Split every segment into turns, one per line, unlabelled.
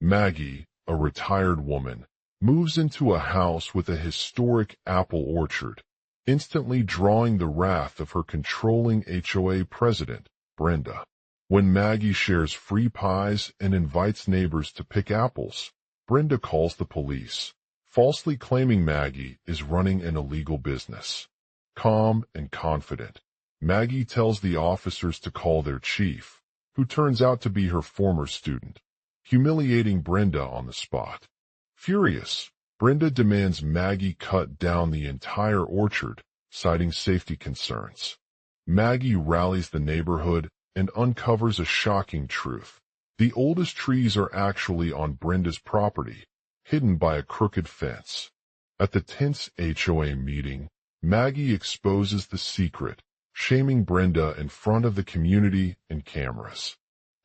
Maggie, a retired woman, moves into a house with a historic apple orchard, instantly drawing the wrath of her controlling HOA president, Brenda. When Maggie shares free pies and invites neighbors to pick apples, Brenda calls the police, falsely claiming Maggie is running an illegal business. Calm and confident, Maggie tells the officers to call their chief, who turns out to be her former student, humiliating Brenda on the spot. Furious, Brenda demands Maggie cut down the entire orchard, citing safety concerns. Maggie rallies the neighborhood and uncovers a shocking truth. The oldest trees are actually on Brenda's property, hidden by a crooked fence. At the tense HOA meeting, Maggie exposes the secret, shaming Brenda in front of the community and cameras.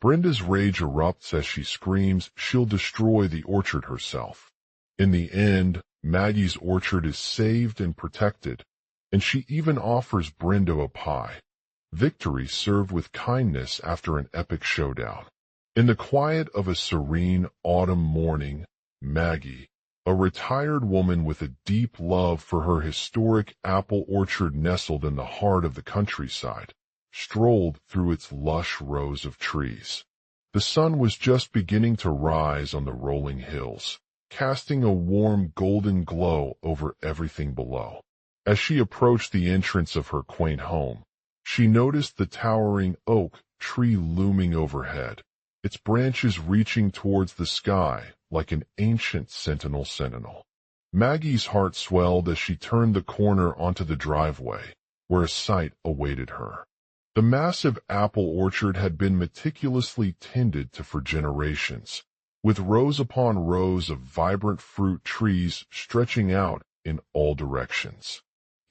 Brenda's rage erupts as she screams she'll destroy the orchard herself. In the end, Maggie's orchard is saved and protected, and she even offers Brenda a pie. Victory served with kindness after an epic showdown. In the quiet of a serene autumn morning, Maggie, a retired woman with a deep love for her historic apple orchard nestled in the heart of the countryside, strolled through its lush rows of trees. The sun was just beginning to rise on the rolling hills, casting a warm golden glow over everything below. As she approached the entrance of her quaint home, she noticed the towering oak tree looming overhead, its branches reaching towards the sky like an ancient sentinel. Maggie's heart swelled as she turned the corner onto the driveway, where a sight awaited her. The massive apple orchard had been meticulously tended to for generations, with rows upon rows of vibrant fruit trees stretching out in all directions.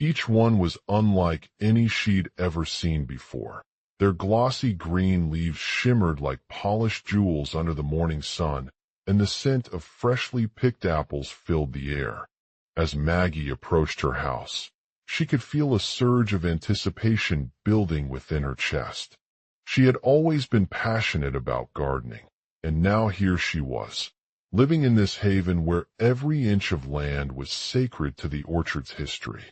Each one was unlike any she'd ever seen before. Their glossy green leaves shimmered like polished jewels under the morning sun, and the scent of freshly picked apples filled the air. As Maggie approached her house, she could feel a surge of anticipation building within her chest. She had always been passionate about gardening, and now here she was, living in this haven where every inch of land was sacred to the orchard's history.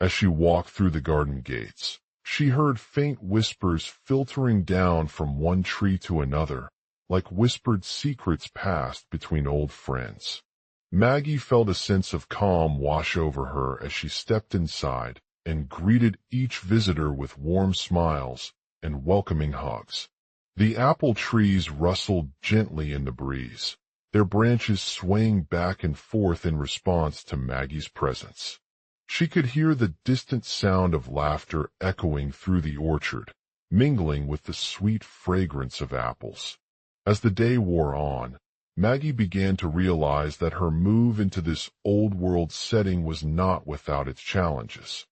As she walked through the garden gates, she heard faint whispers filtering down from one tree to another, like whispered secrets passed between old friends. Maggie felt a sense of calm wash over her as she stepped inside and greeted each visitor with warm smiles and welcoming hugs. The apple trees rustled gently in the breeze, their branches swaying back and forth in response to Maggie's presence. She could hear the distant sound of laughter echoing through the orchard, mingling with the sweet fragrance of apples. As the day wore on, Maggie began to realize that her move into this old-world setting was not without its challenges.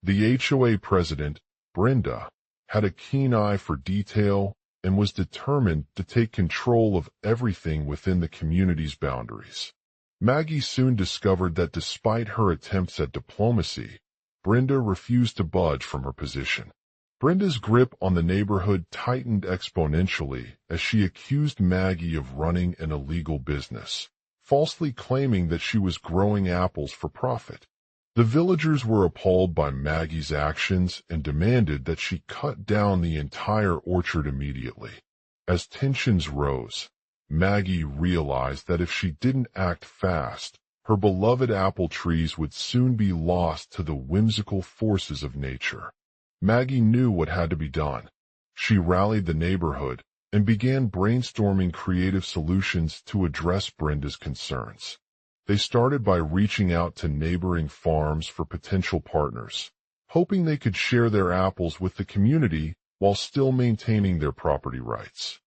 The HOA president, Brenda, had a keen eye for detail and was determined to take control of everything within the community's boundaries. Maggie soon discovered that despite her attempts at diplomacy, Brenda refused to budge from her position. Brenda's grip on the neighborhood tightened exponentially as she accused Maggie of running an illegal business, falsely claiming that she was growing apples for profit. The villagers were appalled by Maggie's actions and demanded that she cut down the entire orchard immediately. As tensions rose, Maggie realized that if she didn't act fast, her beloved apple trees would soon be lost to the whimsical forces of nature. Maggie knew what had to be done. She rallied the neighborhood and began brainstorming creative solutions to address Brenda's concerns. They started by reaching out to neighboring farms for potential partners, hoping they could share their apples with the community while still maintaining their property rights.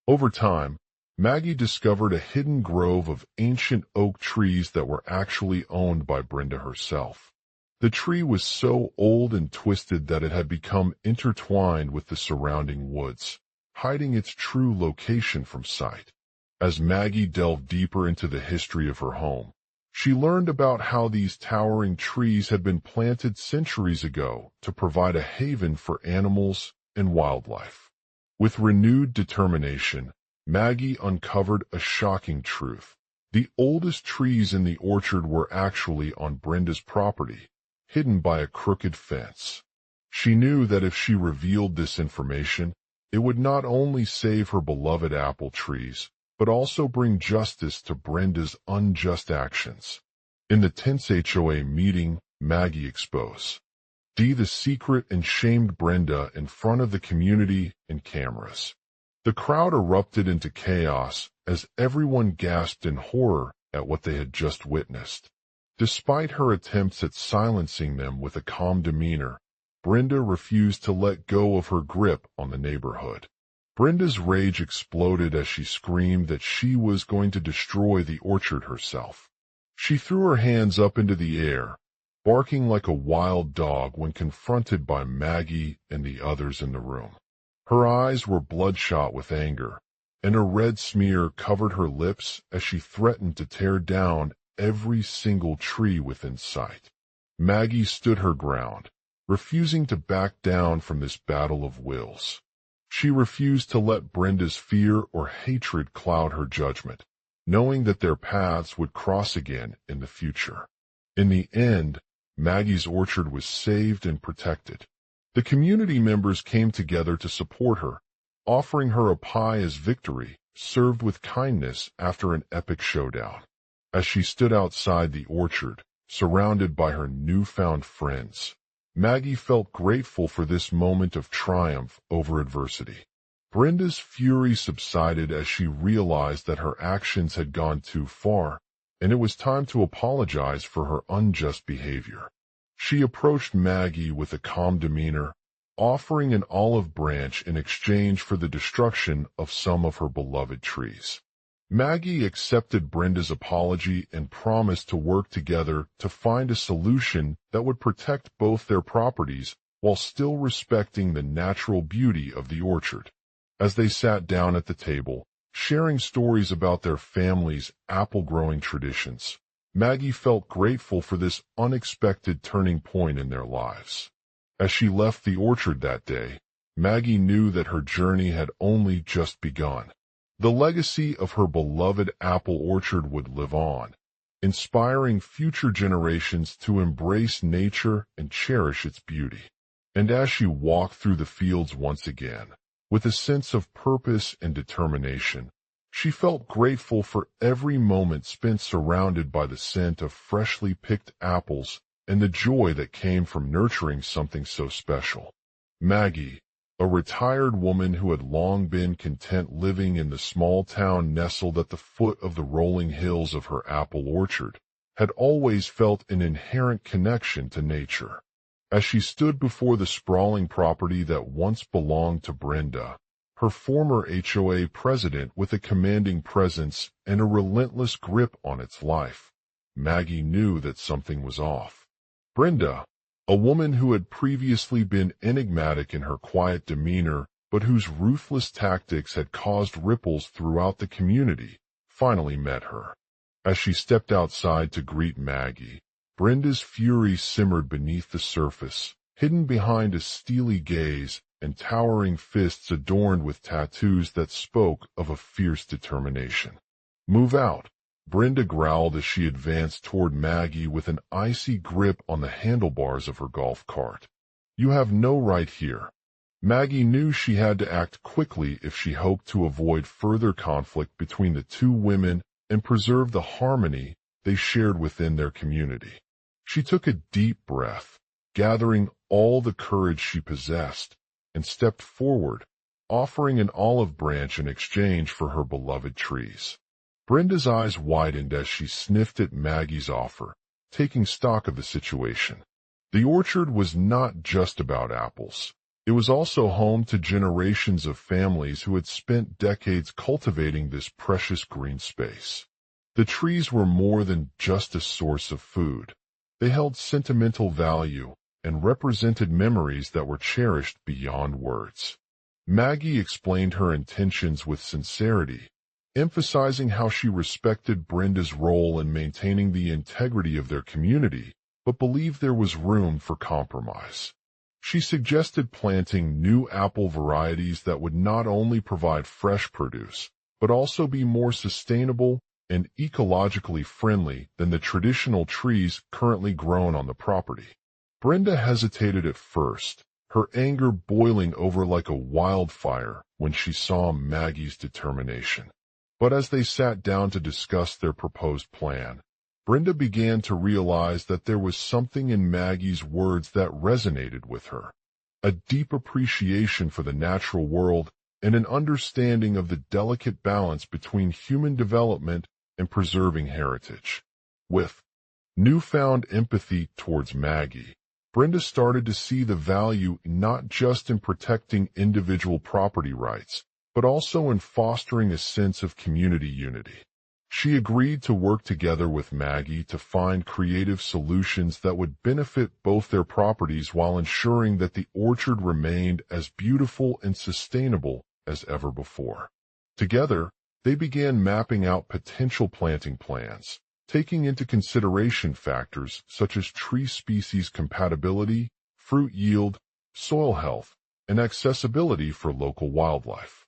Over time, Maggie discovered a hidden grove of ancient oak trees that were actually owned by Brenda herself. The tree was so old and twisted that it had become intertwined with the surrounding woods, hiding its true location from sight. As Maggie delved deeper into the history of her home, she learned about how these towering trees had been planted centuries ago to provide a haven for animals and wildlife. With renewed determination, Maggie uncovered a shocking truth. The oldest trees in the orchard were actually on Brenda's property, hidden by a crooked fence. She knew that if she revealed this information, it would not only save her beloved apple trees, but also bring justice to Brenda's unjust actions. In the tense HOA meeting, Maggie exposed the secret and shamed Brenda in front of the community and cameras. The crowd erupted into chaos as everyone gasped in horror at what they had just witnessed. Despite her attempts at silencing them with a calm demeanor, Brenda refused to let go of her grip on the neighborhood. Brenda's rage exploded as she screamed that she was going to destroy the orchard herself. She threw her hands up into the air, barking like a wild dog when confronted by Maggie and the others in the room. Her eyes were bloodshot with anger, and a red smear covered her lips as she threatened to tear down every single tree within sight. Maggie stood her ground, refusing to back down from this battle of wills. She refused to let Brenda's fear or hatred cloud her judgment, knowing that their paths would cross again in the future. In the end, Maggie's orchard was saved and protected. The community members came together to support her, offering her a pie as victory, served with kindness after an epic showdown. As she stood outside the orchard, surrounded by her newfound friends, Maggie felt grateful for this moment of triumph over adversity. Brenda's fury subsided as she realized that her actions had gone too far, and it was time to apologize for her unjust behavior. She approached Maggie with a calm demeanor, offering an olive branch in exchange for the destruction of some of her beloved trees. Maggie accepted Brenda's apology and promised to work together to find a solution that would protect both their properties while still respecting the natural beauty of the orchard. As they sat down at the table, sharing stories about their family's apple-growing traditions, Maggie felt grateful for this unexpected turning point in their lives. As she left the orchard that day, Maggie knew that her journey had only just begun. The legacy of her beloved apple orchard would live on, inspiring future generations to embrace nature and cherish its beauty. And as she walked through the fields once again, with a sense of purpose and determination, she felt grateful for every moment spent surrounded by the scent of freshly picked apples and the joy that came from nurturing something so special. Maggie, a retired woman who had long been content living in the small town nestled at the foot of the rolling hills of her apple orchard, had always felt an inherent connection to nature. As she stood before the sprawling property that once belonged to Brenda, her former HOA president with a commanding presence and a relentless grip on its life, Maggie knew that something was off. Brenda, a woman who had previously been enigmatic in her quiet demeanor but whose ruthless tactics had caused ripples throughout the community, finally met her. As she stepped outside to greet Maggie, Brenda's fury simmered beneath the surface, hidden behind a steely gaze and towering fists adorned with tattoos that spoke of a fierce determination. "Move out," Brenda growled as she advanced toward Maggie with an icy grip on the handlebars of her golf cart. "You have no right here." Maggie knew she had to act quickly if she hoped to avoid further conflict between the two women and preserve the harmony they shared within their community. She took a deep breath, gathering all the courage she possessed, and stepped forward, offering an olive branch in exchange for her beloved trees. Brenda's eyes widened as she sniffed at Maggie's offer, taking stock of the situation. The orchard was not just about apples. It was also home to generations of families who had spent decades cultivating this precious green space. The trees were more than just a source of food. They held sentimental value and represented memories that were cherished beyond words. Maggie explained her intentions with sincerity, emphasizing how she respected Brenda's role in maintaining the integrity of their community, but believed there was room for compromise. She suggested planting new apple varieties that would not only provide fresh produce, but also be more sustainable and ecologically friendly than the traditional trees currently grown on the property. Brenda hesitated at first, her anger boiling over like a wildfire when she saw Maggie's determination. But as they sat down to discuss their proposed plan, Brenda began to realize that there was something in Maggie's words that resonated with her, a deep appreciation for the natural world and an understanding of the delicate balance between human development and preserving heritage. With newfound empathy towards Maggie, Brenda started to see the value not just in protecting individual property rights, but also in fostering a sense of community unity. She agreed to work together with Maggie to find creative solutions that would benefit both their properties while ensuring that the orchard remained as beautiful and sustainable as ever before. Together, they began mapping out potential planting plans, taking into consideration factors such as tree species compatibility, fruit yield, soil health, and accessibility for local wildlife.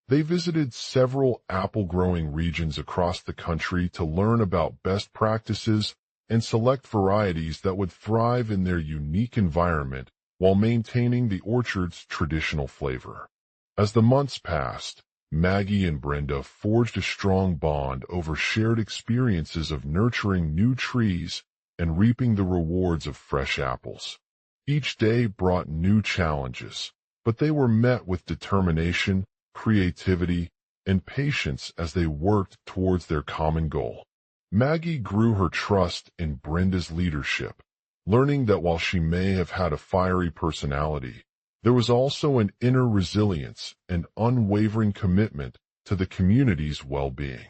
They visited several apple-growing regions across the country to learn about best practices and select varieties that would thrive in their unique environment while maintaining the orchard's traditional flavor. As the months passed, Maggie and Brenda forged a strong bond over shared experiences of nurturing new trees and reaping the rewards of fresh apples. Each day brought new challenges, but they were met with determination, creativity, and patience as they worked towards their common goal. Maggie grew her trust in Brenda's leadership, learning that while she may have had a fiery personality, there was also an inner resilience and unwavering commitment to the community's well-being.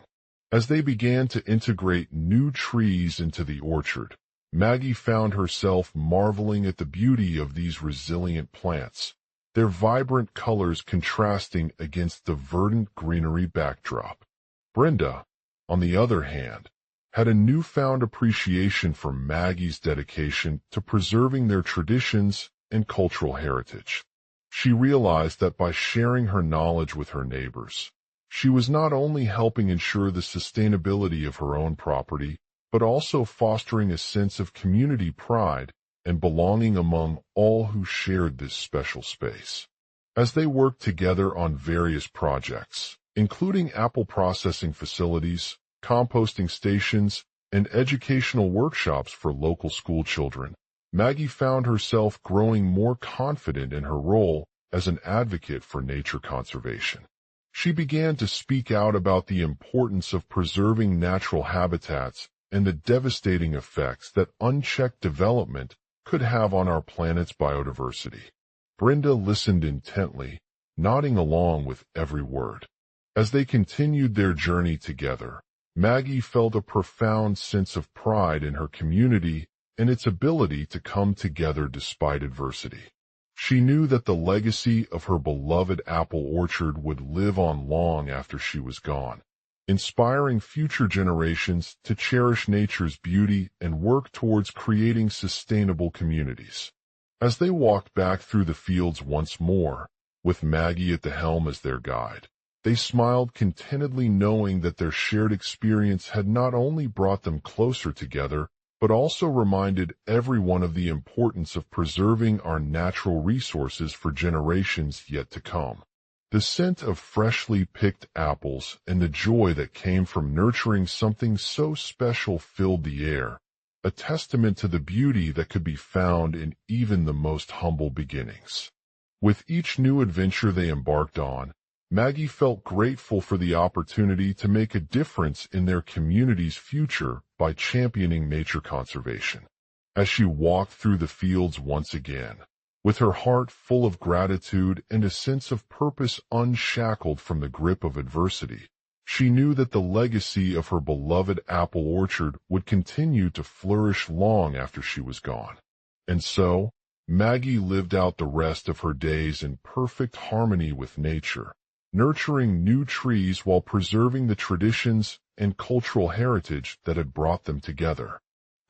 As they began to integrate new trees into the orchard, Maggie found herself marveling at the beauty of these resilient plants, their vibrant colors contrasting against the verdant greenery backdrop. Brenda, on the other hand, had a newfound appreciation for Maggie's dedication to preserving their traditions and cultural heritage. She realized that by sharing her knowledge with her neighbors, she was not only helping ensure the sustainability of her own property, but also fostering a sense of community pride and belonging among all who shared this special space. As they worked together on various projects, including apple processing facilities, composting stations, and educational workshops for local school children, Maggie found herself growing more confident in her role as an advocate for nature conservation. She began to speak out about the importance of preserving natural habitats and the devastating effects that unchecked development could have on our planet's biodiversity. Brenda listened intently, nodding along with every word. As they continued their journey together, Maggie felt a profound sense of pride in her community and its ability to come together despite adversity. She knew that the legacy of her beloved apple orchard would live on long after she was gone, inspiring future generations to cherish nature's beauty and work towards creating sustainable communities. As they walked back through the fields once more, with Maggie at the helm as their guide, they smiled contentedly knowing that their shared experience had not only brought them closer together, but also reminded everyone of the importance of preserving our natural resources for generations yet to come. The scent of freshly picked apples and the joy that came from nurturing something so special filled the air, a testament to the beauty that could be found in even the most humble beginnings. With each new adventure they embarked on, Maggie felt grateful for the opportunity to make a difference in their community's future by championing nature conservation. As she walked through the fields once again, with her heart full of gratitude and a sense of purpose unshackled from the grip of adversity, she knew that the legacy of her beloved apple orchard would continue to flourish long after she was gone. And so, Maggie lived out the rest of her days in perfect harmony with nature, nurturing new trees while preserving the traditions and cultural heritage that had brought them together.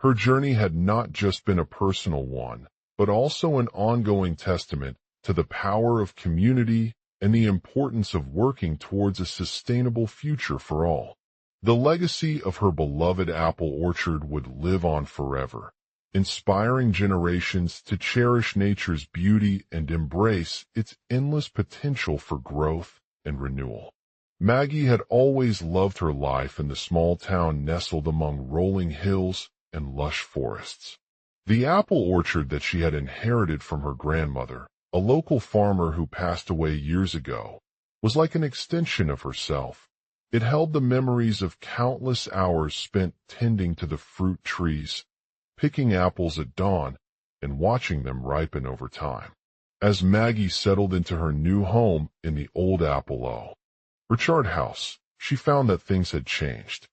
Her journey had not just been a personal one, but also an ongoing testament to the power of community and the importance of working towards a sustainable future for all. The legacy of her beloved apple orchard would live on forever, inspiring generations to cherish nature's beauty and embrace its endless potential for growth and renewal. Maggie had always loved her life in the small town nestled among rolling hills and lush forests. The apple orchard that she had inherited from her grandmother, a local farmer who passed away years ago, was like an extension of herself. It held the memories of countless hours spent tending to the fruit trees, picking apples at dawn, and watching them ripen over time. As Maggie settled into her new home in the old apple orchard house, she found that things had changed.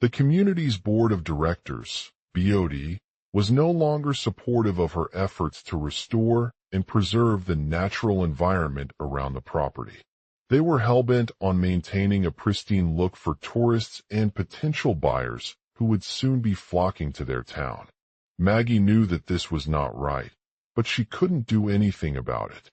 The community's board of directors, BOD, was no longer supportive of her efforts to restore and preserve the natural environment around the property. They were hell-bent on maintaining a pristine look for tourists and potential buyers who would soon be flocking to their town. Maggie knew that this was not right, but she couldn't do anything about it.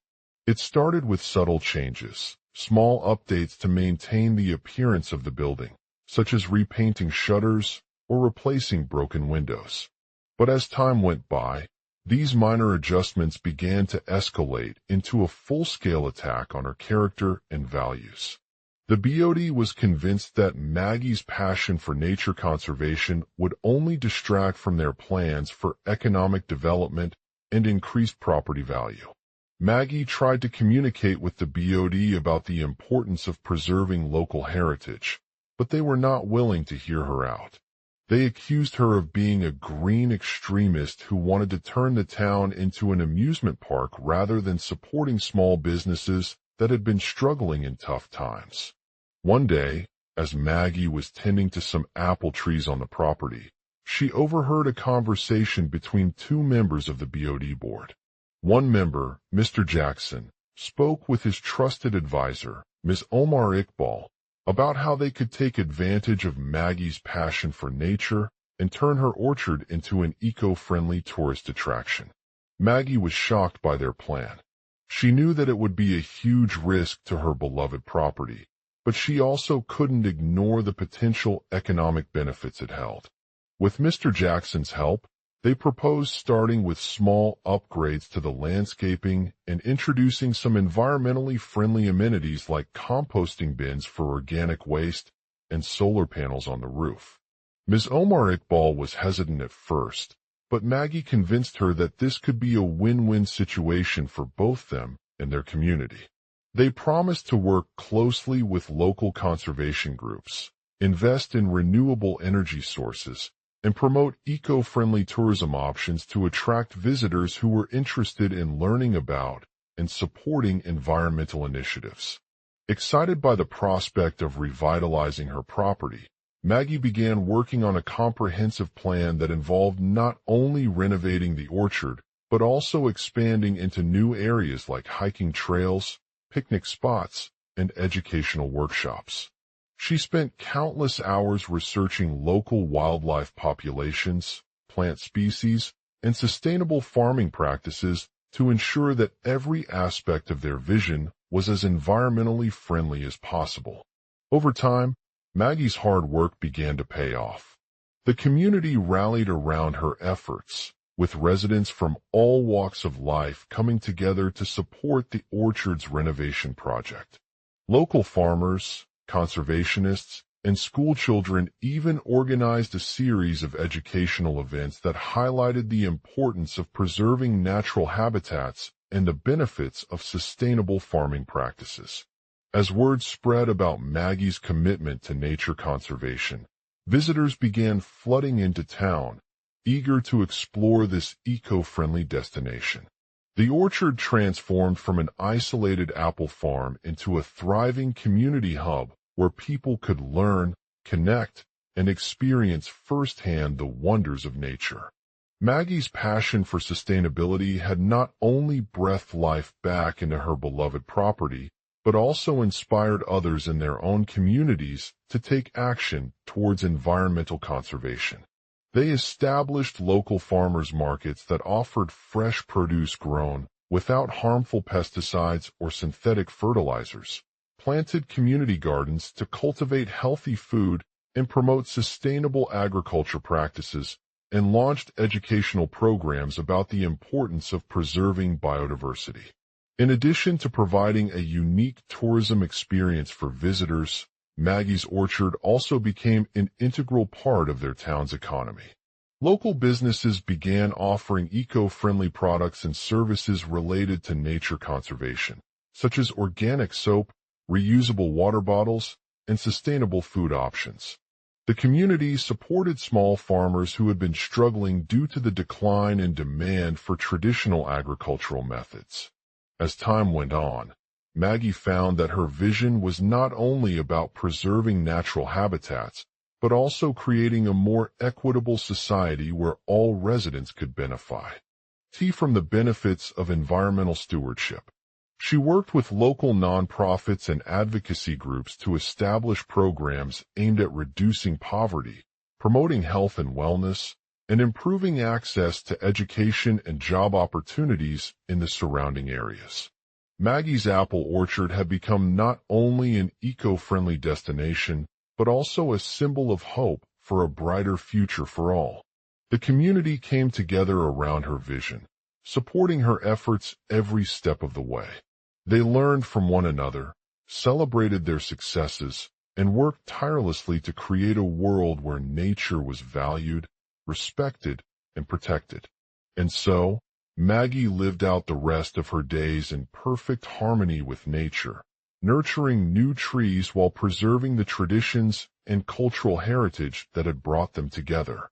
It started with subtle changes, small updates to maintain the appearance of the building, such as repainting shutters or replacing broken windows. But as time went by, these minor adjustments began to escalate into a full-scale attack on her character and values. The BOD was convinced that Maggie's passion for nature conservation would only distract from their plans for economic development and increased property value. Maggie tried to communicate with the BOD about the importance of preserving local heritage, but they were not willing to hear her out. They accused her of being a green extremist who wanted to turn the town into an amusement park rather than supporting small businesses that had been struggling in tough times. One day, as Maggie was tending to some apple trees on the property, she overheard a conversation between two members of the BOD board. One member, Mr. Jackson, spoke with his trusted advisor, Ms. Omar Iqbal, about how they could take advantage of Maggie's passion for nature and turn her orchard into an eco-friendly tourist attraction. Maggie was shocked by their plan. She knew that it would be a huge risk to her beloved property, but she also couldn't ignore the potential economic benefits it held. With Mr. Jackson's help, they proposed starting with small upgrades to the landscaping and introducing some environmentally friendly amenities like composting bins for organic waste and solar panels on the roof. Ms. Omar Iqbal was hesitant at first, but Maggie convinced her that this could be a win-win situation for both them and their community. They promised to work closely with local conservation groups, invest in renewable energy sources, and promote eco-friendly tourism options to attract visitors who were interested in learning about and supporting environmental initiatives. Excited by the prospect of revitalizing her property, Maggie began working on a comprehensive plan that involved not only renovating the orchard, but also expanding into new areas like hiking trails, picnic spots, and educational workshops. She spent countless hours researching local wildlife populations, plant species, and sustainable farming practices to ensure that every aspect of their vision was as environmentally friendly as possible. Over time, Maggie's hard work began to pay off. The community rallied around her efforts, with residents from all walks of life coming together to support the orchard's renovation project. Local farmers, conservationists, and schoolchildren even organized a series of educational events that highlighted the importance of preserving natural habitats and the benefits of sustainable farming practices. As word spread about Maggie's commitment to nature conservation, visitors began flooding into town, eager to explore this eco-friendly destination. The orchard transformed from an isolated apple farm into a thriving community hub where people could learn, connect, and experience firsthand the wonders of nature. Maggie's passion for sustainability had not only breathed life back into her beloved property, but also inspired others in their own communities to take action towards environmental conservation. They established local farmers markets that offered fresh produce grown without harmful pesticides or synthetic fertilizers, planted community gardens to cultivate healthy food and promote sustainable agriculture practices, and launched educational programs about the importance of preserving biodiversity. In addition to providing a unique tourism experience for visitors, Maggie's Orchard also became an integral part of their town's economy. Local businesses began offering eco-friendly products and services related to nature conservation, such as organic soap, reusable water bottles, and sustainable food options. The community supported small farmers who had been struggling due to the decline in demand for traditional agricultural methods. As time went on, Maggie found that her vision was not only about preserving natural habitats, but also creating a more equitable society where all residents could benefit from the benefits of environmental stewardship. She worked with local nonprofits and advocacy groups to establish programs aimed at reducing poverty, promoting health and wellness, and improving access to education and job opportunities in the surrounding areas. Maggie's Apple Orchard had become not only an eco-friendly destination, but also a symbol of hope for a brighter future for all. The community came together around her vision, supporting her efforts every step of the way. They learned from one another, celebrated their successes, and worked tirelessly to create a world where nature was valued, respected, and protected. And so, Maggie lived out the rest of her days in perfect harmony with nature, nurturing new trees while preserving the traditions and cultural heritage that had brought them together.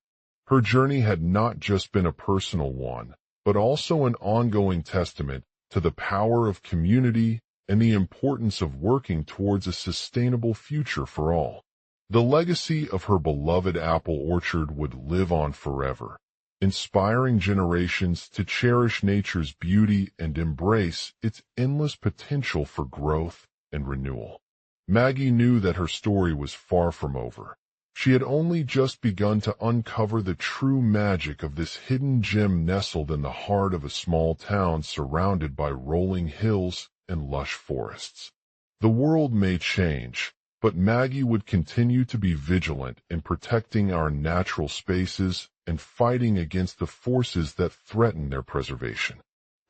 Her journey had not just been a personal one, but also an ongoing testament to the power of community and the importance of working towards a sustainable future for all. The legacy of her beloved apple orchard would live on forever, inspiring generations to cherish nature's beauty and embrace its endless potential for growth and renewal. Maggie knew that her story was far from over. She had only just begun to uncover the true magic of this hidden gem nestled in the heart of a small town surrounded by rolling hills and lush forests. The world may change, but Maggie would continue to be vigilant in protecting our natural spaces and fighting against the forces that threaten their preservation.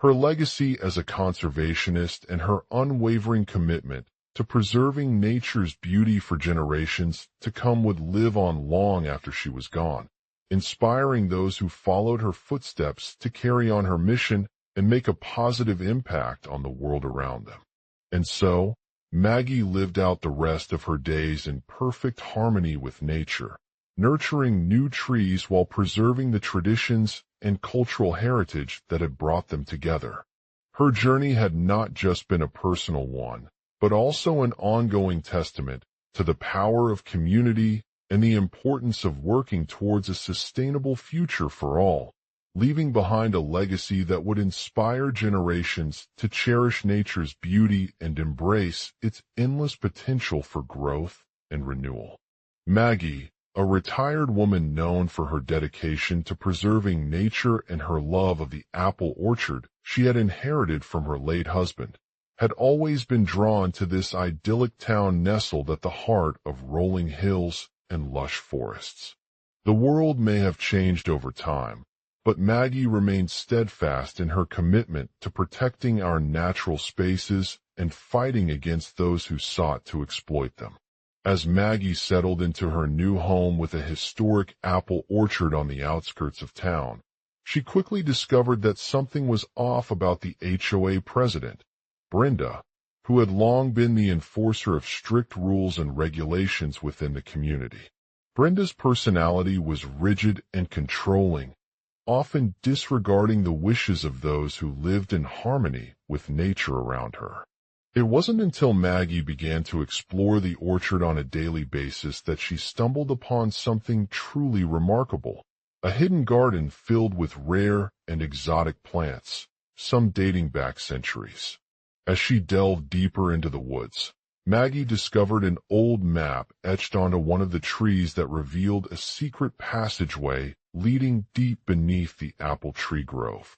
Her legacy as a conservationist and her unwavering commitment to preserving nature's beauty for generations to come would live on long after she was gone, inspiring those who followed her footsteps to carry on her mission and make a positive impact on the world around them. And so, Maggie lived out the rest of her days in perfect harmony with nature, nurturing new trees while preserving the traditions and cultural heritage that had brought them together. Her journey had not just been a personal one, but also an ongoing testament to the power of community and the importance of working towards a sustainable future for all, leaving behind a legacy that would inspire generations to cherish nature's beauty and embrace its endless potential for growth and renewal. Maggie, a retired woman known for her dedication to preserving nature and her love of the apple orchard she had inherited from her late husband, had always been drawn to this idyllic town nestled at the heart of rolling hills and lush forests. The world may have changed over time, but Maggie remained steadfast in her commitment to protecting our natural spaces and fighting against those who sought to exploit them. As Maggie settled into her new home with a historic apple orchard on the outskirts of town, she quickly discovered that something was off about the HOA president, Brenda, who had long been the enforcer of strict rules and regulations within the community. Brenda's personality was rigid and controlling, often disregarding the wishes of those who lived in harmony with nature around her. It wasn't until Maggie began to explore the orchard on a daily basis that she stumbled upon something truly remarkable, a hidden garden filled with rare and exotic plants, some dating back centuries. As she delved deeper into the woods, Maggie discovered an old map etched onto one of the trees that revealed a secret passageway leading deep beneath the apple tree grove.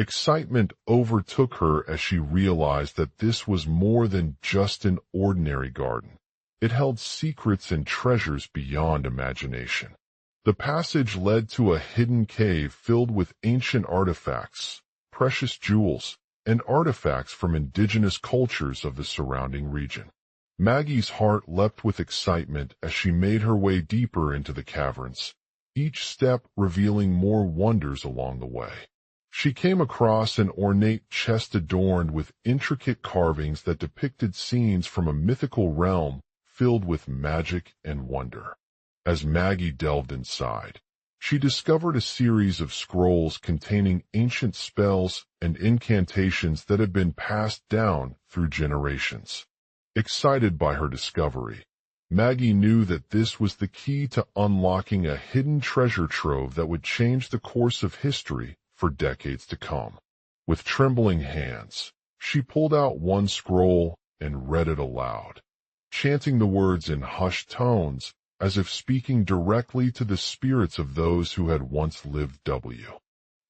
Excitement overtook her as she realized that this was more than just an ordinary garden. It held secrets and treasures beyond imagination. The passage led to a hidden cave filled with ancient artifacts, precious jewels, and artifacts from indigenous cultures of the surrounding region. Maggie's heart leapt with excitement as she made her way deeper into the caverns, each step revealing more wonders along the way. She came across an ornate chest adorned with intricate carvings that depicted scenes from a mythical realm filled with magic and wonder. As Maggie delved inside, she discovered a series of scrolls containing ancient spells and incantations that had been passed down through generations. Excited by her discovery, Maggie knew that this was the key to unlocking a hidden treasure trove that would change the course of history for decades to come. With trembling hands, she pulled out one scroll and read it aloud, chanting the words in hushed tones as if speaking directly to the spirits of those who had once lived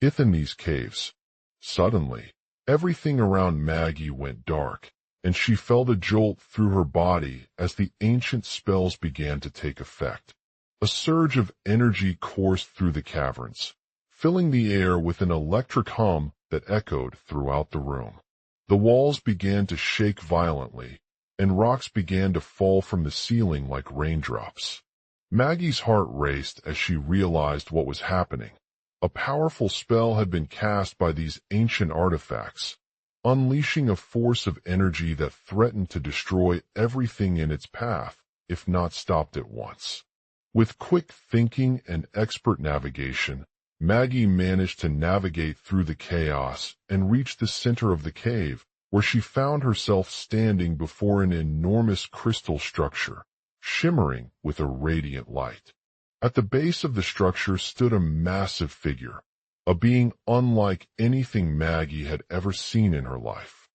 within these caves. Suddenly, everything around Maggie went dark, and she felt a jolt through her body as the ancient spells began to take effect. A surge of energy coursed through the caverns, filling the air with an electric hum that echoed throughout the room. The walls began to shake violently, and rocks began to fall from the ceiling like raindrops. Maggie's heart raced as she realized what was happening. A powerful spell had been cast by these ancient artifacts, unleashing a force of energy that threatened to destroy everything in its path, if not stopped at once. With quick thinking and expert navigation, Maggie managed to navigate through the chaos and reach the center of the cave, where she found herself standing before an enormous crystal structure, shimmering with a radiant light. At the base of the structure stood a massive figure, a being unlike anything Maggie had ever seen in her life.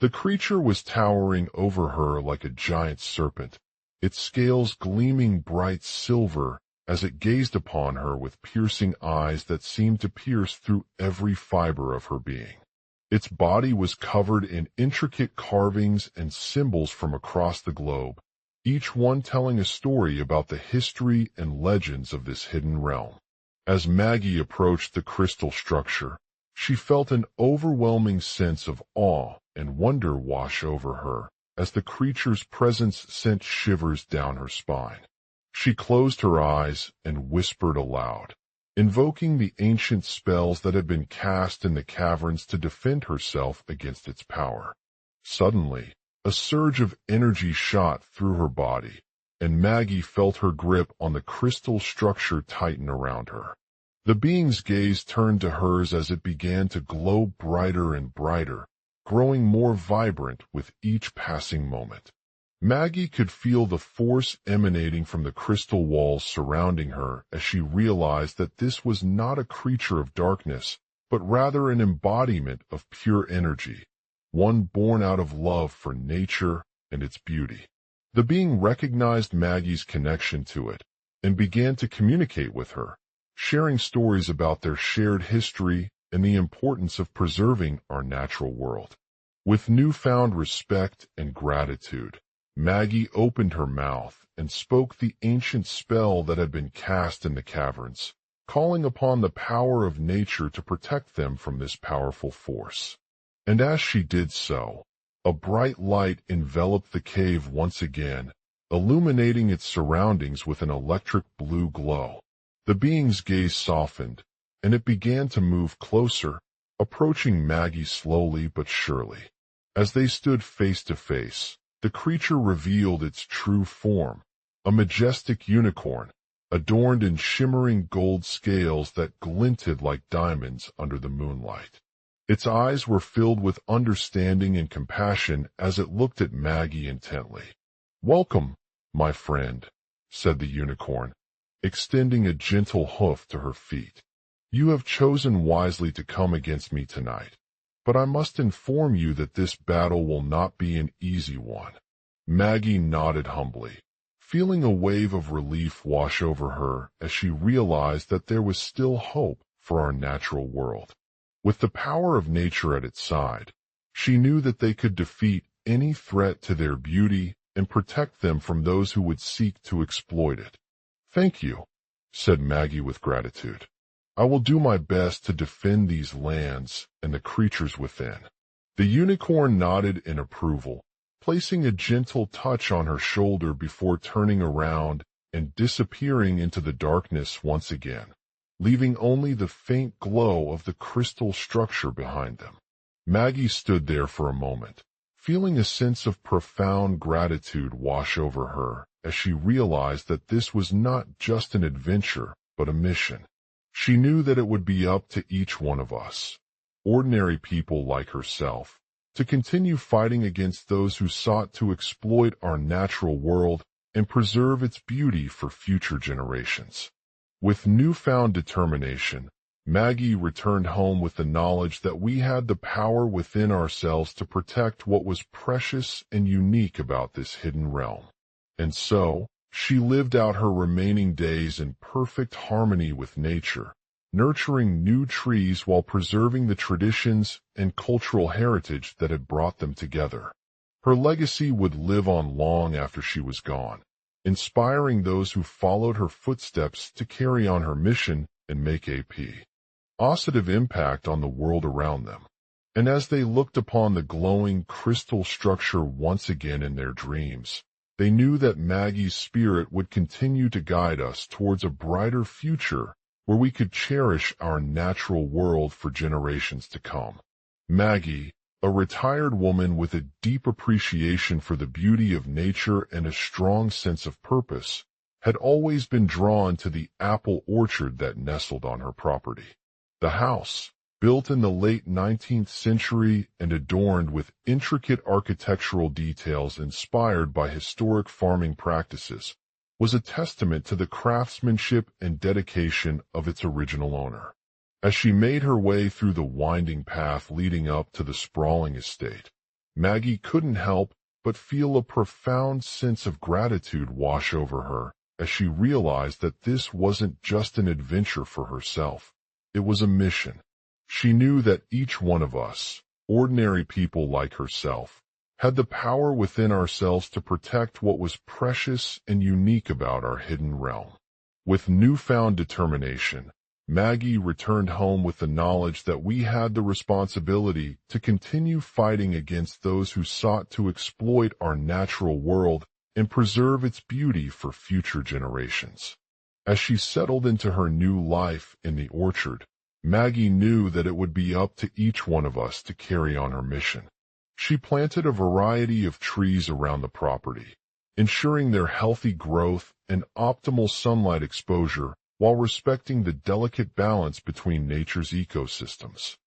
The creature was towering over her like a giant serpent, its scales gleaming bright silver as it gazed upon her with piercing eyes that seemed to pierce through every fiber of her being. Its body was covered in intricate carvings and symbols from across the globe, each one telling a story about the history and legends of this hidden realm. As Maggie approached the crystal structure, she felt an overwhelming sense of awe and wonder wash over her as the creature's presence sent shivers down her spine. She closed her eyes and whispered aloud, invoking the ancient spells that had been cast in the caverns to defend herself against its power. Suddenly, a surge of energy shot through her body, and Maggie felt her grip on the crystal structure tighten around her. The being's gaze turned to hers as it began to glow brighter and brighter, growing more vibrant with each passing moment. Maggie could feel the force emanating from the crystal walls surrounding her as she realized that this was not a creature of darkness, but rather an embodiment of pure energy, one born out of love for nature and its beauty. The being recognized Maggie's connection to it and began to communicate with her, sharing stories about their shared history and the importance of preserving our natural world. With newfound respect and gratitude, Maggie opened her mouth and spoke the ancient spell that had been cast in the caverns, calling upon the power of nature to protect them from this powerful force. And as she did so, a bright light enveloped the cave once again, illuminating its surroundings with an electric blue glow. The being's gaze softened, and it began to move closer, approaching Maggie slowly but surely. As they stood face to face, the creature revealed its true form, a majestic unicorn, adorned in shimmering gold scales that glinted like diamonds under the moonlight. Its eyes were filled with understanding and compassion as it looked at Maggie intently. "Welcome, my friend," said the unicorn, extending a gentle hoof to her feet. "You have chosen wisely to come against me tonight, but I must inform you that this battle will not be an easy one." Maggie nodded humbly, feeling a wave of relief wash over her as she realized that there was still hope for our natural world. With the power of nature at its side, she knew that they could defeat any threat to their beauty and protect them from those who would seek to exploit it. "Thank you," said Maggie with gratitude. "I will do my best to defend these lands and the creatures within." The unicorn nodded in approval, placing a gentle touch on her shoulder before turning around and disappearing into the darkness once again, leaving only the faint glow of the crystal structure behind them. Maggie stood there for a moment, feeling a sense of profound gratitude wash over her as she realized that this was not just an adventure, but a mission. She knew that it would be up to each one of us, ordinary people like herself, to continue fighting against those who sought to exploit our natural world and preserve its beauty for future generations. With newfound determination, Maggie returned home with the knowledge that we had the power within ourselves to protect what was precious and unique about this hidden realm. And so, she lived out her remaining days in perfect harmony with nature, nurturing new trees while preserving the traditions and cultural heritage that had brought them together. Her legacy would live on long after she was gone, inspiring those who followed her footsteps to carry on her mission and make a positive impact on the world around them. And as they looked upon the glowing crystal structure once again in their dreams, they knew that Maggie's spirit would continue to guide us towards a brighter future where we could cherish our natural world for generations to come. Maggie, a retired woman with a deep appreciation for the beauty of nature and a strong sense of purpose, had always been drawn to the apple orchard that nestled on her property. The house, built in the late 19th century and adorned with intricate architectural details inspired by historic farming practices, was a testament to the craftsmanship and dedication of its original owner. As she made her way through the winding path leading up to the sprawling estate, Maggie couldn't help but feel a profound sense of gratitude wash over her as she realized that this wasn't just an adventure for herself. It was a mission. She knew that each one of us, ordinary people like herself, had the power within ourselves to protect what was precious and unique about our hidden realm. With newfound determination, Maggie returned home with the knowledge that we had the responsibility to continue fighting against those who sought to exploit our natural world and preserve its beauty for future generations. As she settled into her new life in the orchard, Maggie knew that it would be up to each one of us to carry on her mission. She planted a variety of trees around the property, ensuring their healthy growth and optimal sunlight exposure while respecting the delicate balance between nature's ecosystems.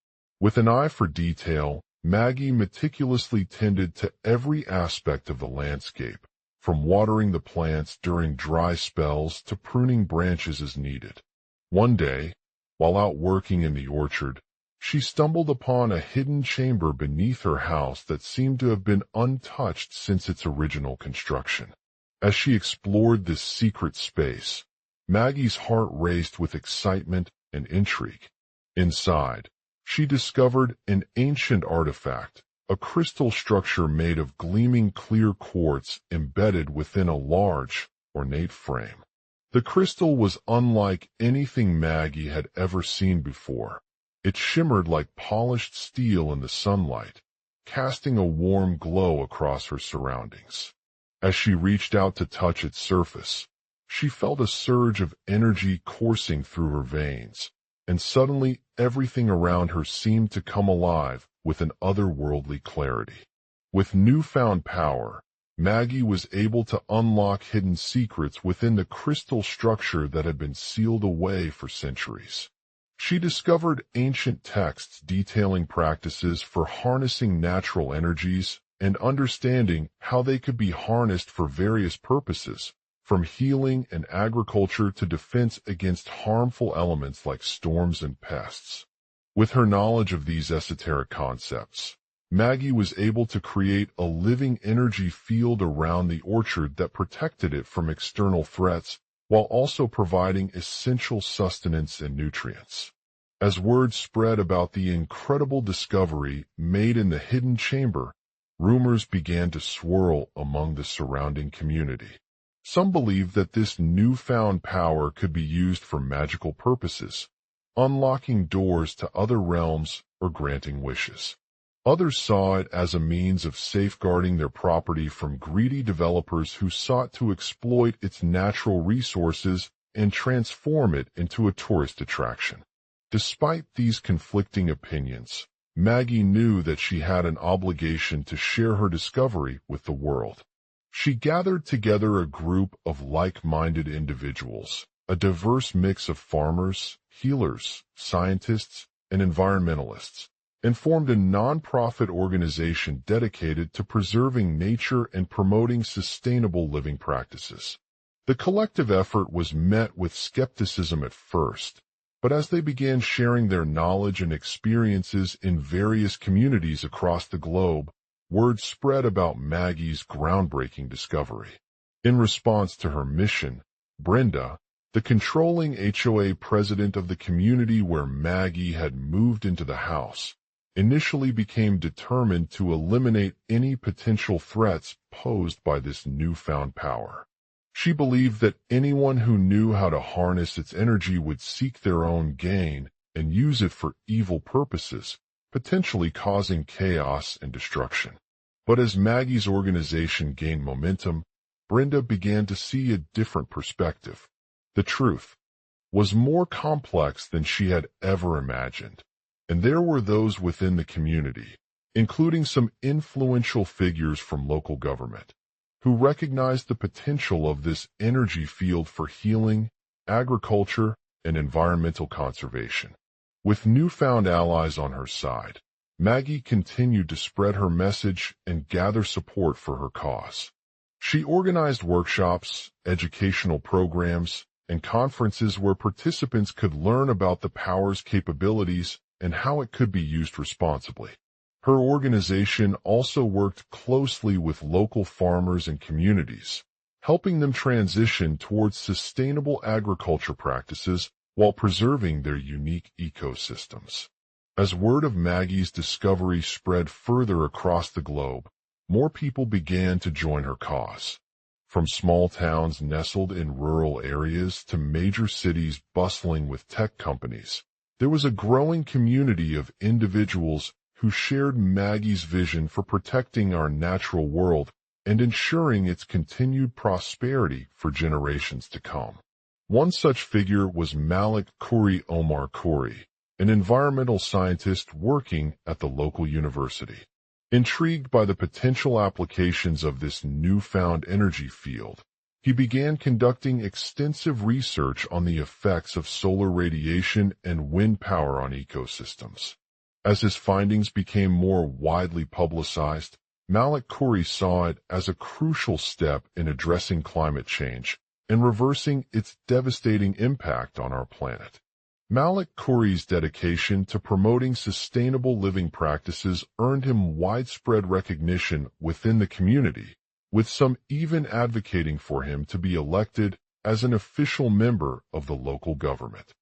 With an eye for detail, Maggie meticulously tended to every aspect of the landscape, from watering the plants during dry spells to pruning branches as needed. One day, while out working in the orchard, she stumbled upon a hidden chamber beneath her house that seemed to have been untouched since its original construction. As she explored this secret space, Maggie's heart raced with excitement and intrigue. Inside, she discovered an ancient artifact, a crystal structure made of gleaming clear quartz embedded within a large, ornate frame. The crystal was unlike anything Maggie had ever seen before. It shimmered like polished steel in the sunlight, casting a warm glow across her surroundings. As she reached out to touch its surface, she felt a surge of energy coursing through her veins, and suddenly everything around her seemed to come alive with an otherworldly clarity. With newfound power, Maggie was able to unlock hidden secrets within the crystal structure that had been sealed away for centuries. She discovered ancient texts detailing practices for harnessing natural energies and understanding how they could be harnessed for various purposes, from healing and agriculture to defense against harmful elements like storms and pests. With her knowledge of these esoteric concepts, Maggie was able to create a living energy field around the orchard that protected it from external threats while also providing essential sustenance and nutrients. As word spread about the incredible discovery made in the hidden chamber, rumors began to swirl among the surrounding community. Some believed that this newfound power could be used for magical purposes, unlocking doors to other realms or granting wishes. Others saw it as a means of safeguarding their property from greedy developers who sought to exploit its natural resources and transform it into a tourist attraction. Despite these conflicting opinions, Maggie knew that she had an obligation to share her discovery with the world. She gathered together a group of like-minded individuals, a diverse mix of farmers, healers, scientists, and environmentalists, and formed a non-profit organization dedicated to preserving nature and promoting sustainable living practices. The collective effort was met with skepticism at first, but as they began sharing their knowledge and experiences in various communities across the globe, word spread about Maggie's groundbreaking discovery. In response to her mission, Brenda, the controlling HOA president of the community where Maggie had moved into the house, initially became determined to eliminate any potential threats posed by this newfound power. She believed that anyone who knew how to harness its energy would seek their own gain and use it for evil purposes, potentially causing chaos and destruction. But as Maggie's organization gained momentum, Brenda began to see a different perspective. The truth was more complex than she had ever imagined, and there were those within the community, including some influential figures from local government, who recognized the potential of this energy field for healing, agriculture, and environmental conservation. With newfound allies on her side, Maggie continued to spread her message and gather support for her cause. She organized workshops, educational programs, and conferences where participants could learn about the power's capabilities and how it could be used responsibly. Her organization also worked closely with local farmers and communities, helping them transition towards sustainable agriculture practices while preserving their unique ecosystems. As word of Maggie's discovery spread further across the globe, more people began to join her cause. From small towns nestled in rural areas to major cities bustling with tech companies, there was a growing community of individuals who shared Maggie's vision for protecting our natural world and ensuring its continued prosperity for generations to come. One such figure was Malik Khoury Omar Khoury, an environmental scientist working at the local university. Intrigued by the potential applications of this newfound energy field, he began conducting extensive research on the effects of solar radiation and wind power on ecosystems. As his findings became more widely publicized, Malik Khoury saw it as a crucial step in addressing climate change and reversing its devastating impact on our planet. Malik Khoury's dedication to promoting sustainable living practices earned him widespread recognition within the community, with some even advocating for him to be elected as an official member of the local government.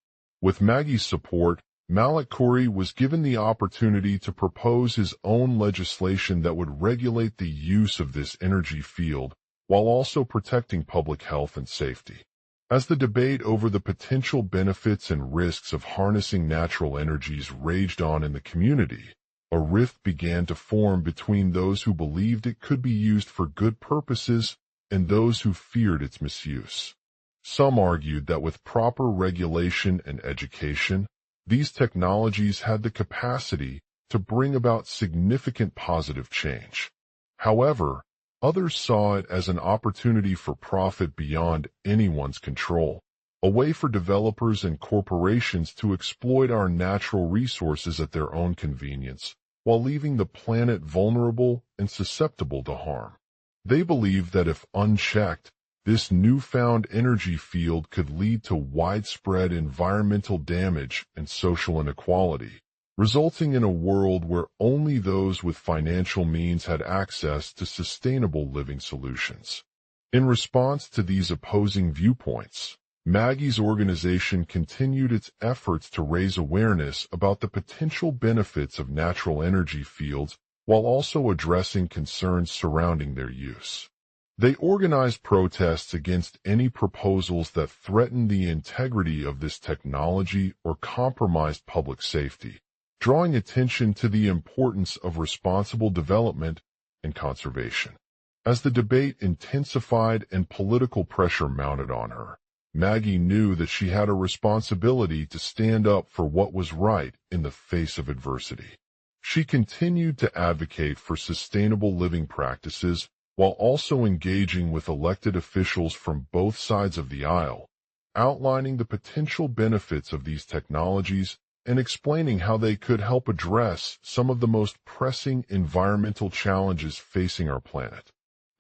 With Maggie's support, Malik Khoury was given the opportunity to propose his own legislation that would regulate the use of this energy field while also protecting public health and safety. As the debate over the potential benefits and risks of harnessing natural energies raged on in the community, a rift began to form between those who believed it could be used for good purposes and those who feared its misuse. Some argued that with proper regulation and education, these technologies had the capacity to bring about significant positive change. However, others saw it as an opportunity for profit beyond anyone's control, a way for developers and corporations to exploit our natural resources at their own convenience, while leaving the planet vulnerable and susceptible to harm. They believed that if unchecked, this newfound energy field could lead to widespread environmental damage and social inequality, resulting in a world where only those with financial means had access to sustainable living solutions. In response to these opposing viewpoints, Maggie's organization continued its efforts to raise awareness about the potential benefits of natural energy fields while also addressing concerns surrounding their use. They organized protests against any proposals that threatened the integrity of this technology or compromised public safety, drawing attention to the importance of responsible development and conservation. As the debate intensified and political pressure mounted on her, Maggie knew that she had a responsibility to stand up for what was right in the face of adversity. She continued to advocate for sustainable living practices while also engaging with elected officials from both sides of the aisle, outlining the potential benefits of these technologies and explaining how they could help address some of the most pressing environmental challenges facing our planet.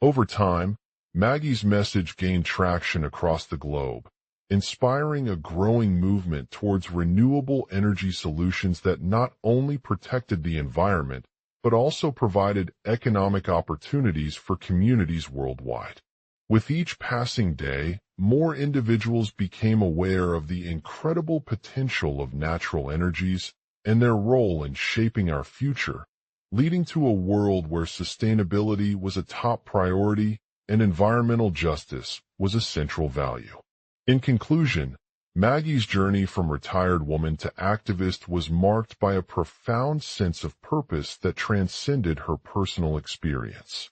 Over time, Maggie's message gained traction across the globe, inspiring a growing movement towards renewable energy solutions that not only protected the environment, but also provided economic opportunities for communities worldwide. With each passing day, more individuals became aware of the incredible potential of natural energies and their role in shaping our future, leading to a world where sustainability was a top priority and environmental justice was a central value. In conclusion, Maggie's journey from retired woman to activist was marked by a profound sense of purpose that transcended her personal experience.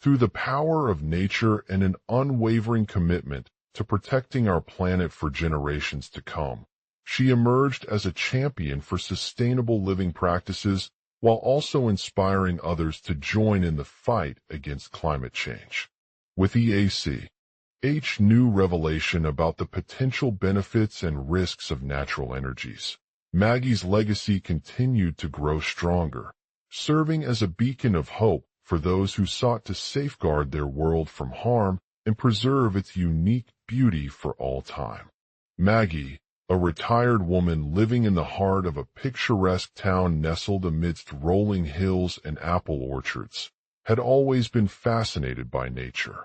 Through the power of nature and an unwavering commitment to protecting our planet for generations to come, she emerged as a champion for sustainable living practices while also inspiring others to join in the fight against climate change. With EACH's new revelation about the potential benefits and risks of natural energies, Maggie's legacy continued to grow stronger, serving as a beacon of hope for those who sought to safeguard their world from harm and preserve its unique beauty for all time. Maggie, a retired woman living in the heart of a picturesque town nestled amidst rolling hills and apple orchards, had always been fascinated by nature.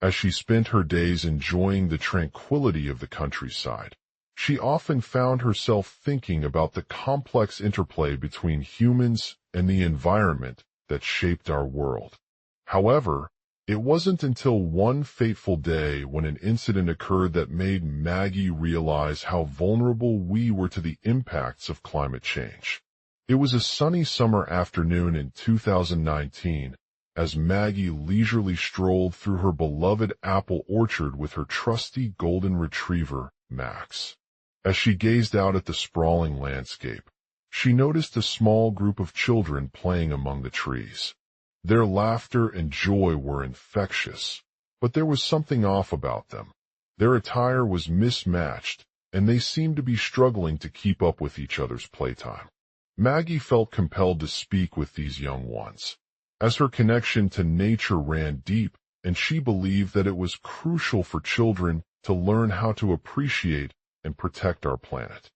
As she spent her days enjoying the tranquility of the countryside, she often found herself thinking about the complex interplay between humans and the environment that shaped our world. However, it wasn't until one fateful day when an incident occurred that made Maggie realize how vulnerable we were to the impacts of climate change. It was a sunny summer afternoon in 2019, as Maggie leisurely strolled through her beloved apple orchard with her trusty golden retriever, Max. As she gazed out at the sprawling landscape, she noticed a small group of children playing among the trees. Their laughter and joy were infectious, but there was something off about them. Their attire was mismatched, and they seemed to be struggling to keep up with each other's playtime. Maggie felt compelled to speak with these young ones, as her connection to nature ran deep, and she believed that it was crucial for children to learn how to appreciate and protect our planet.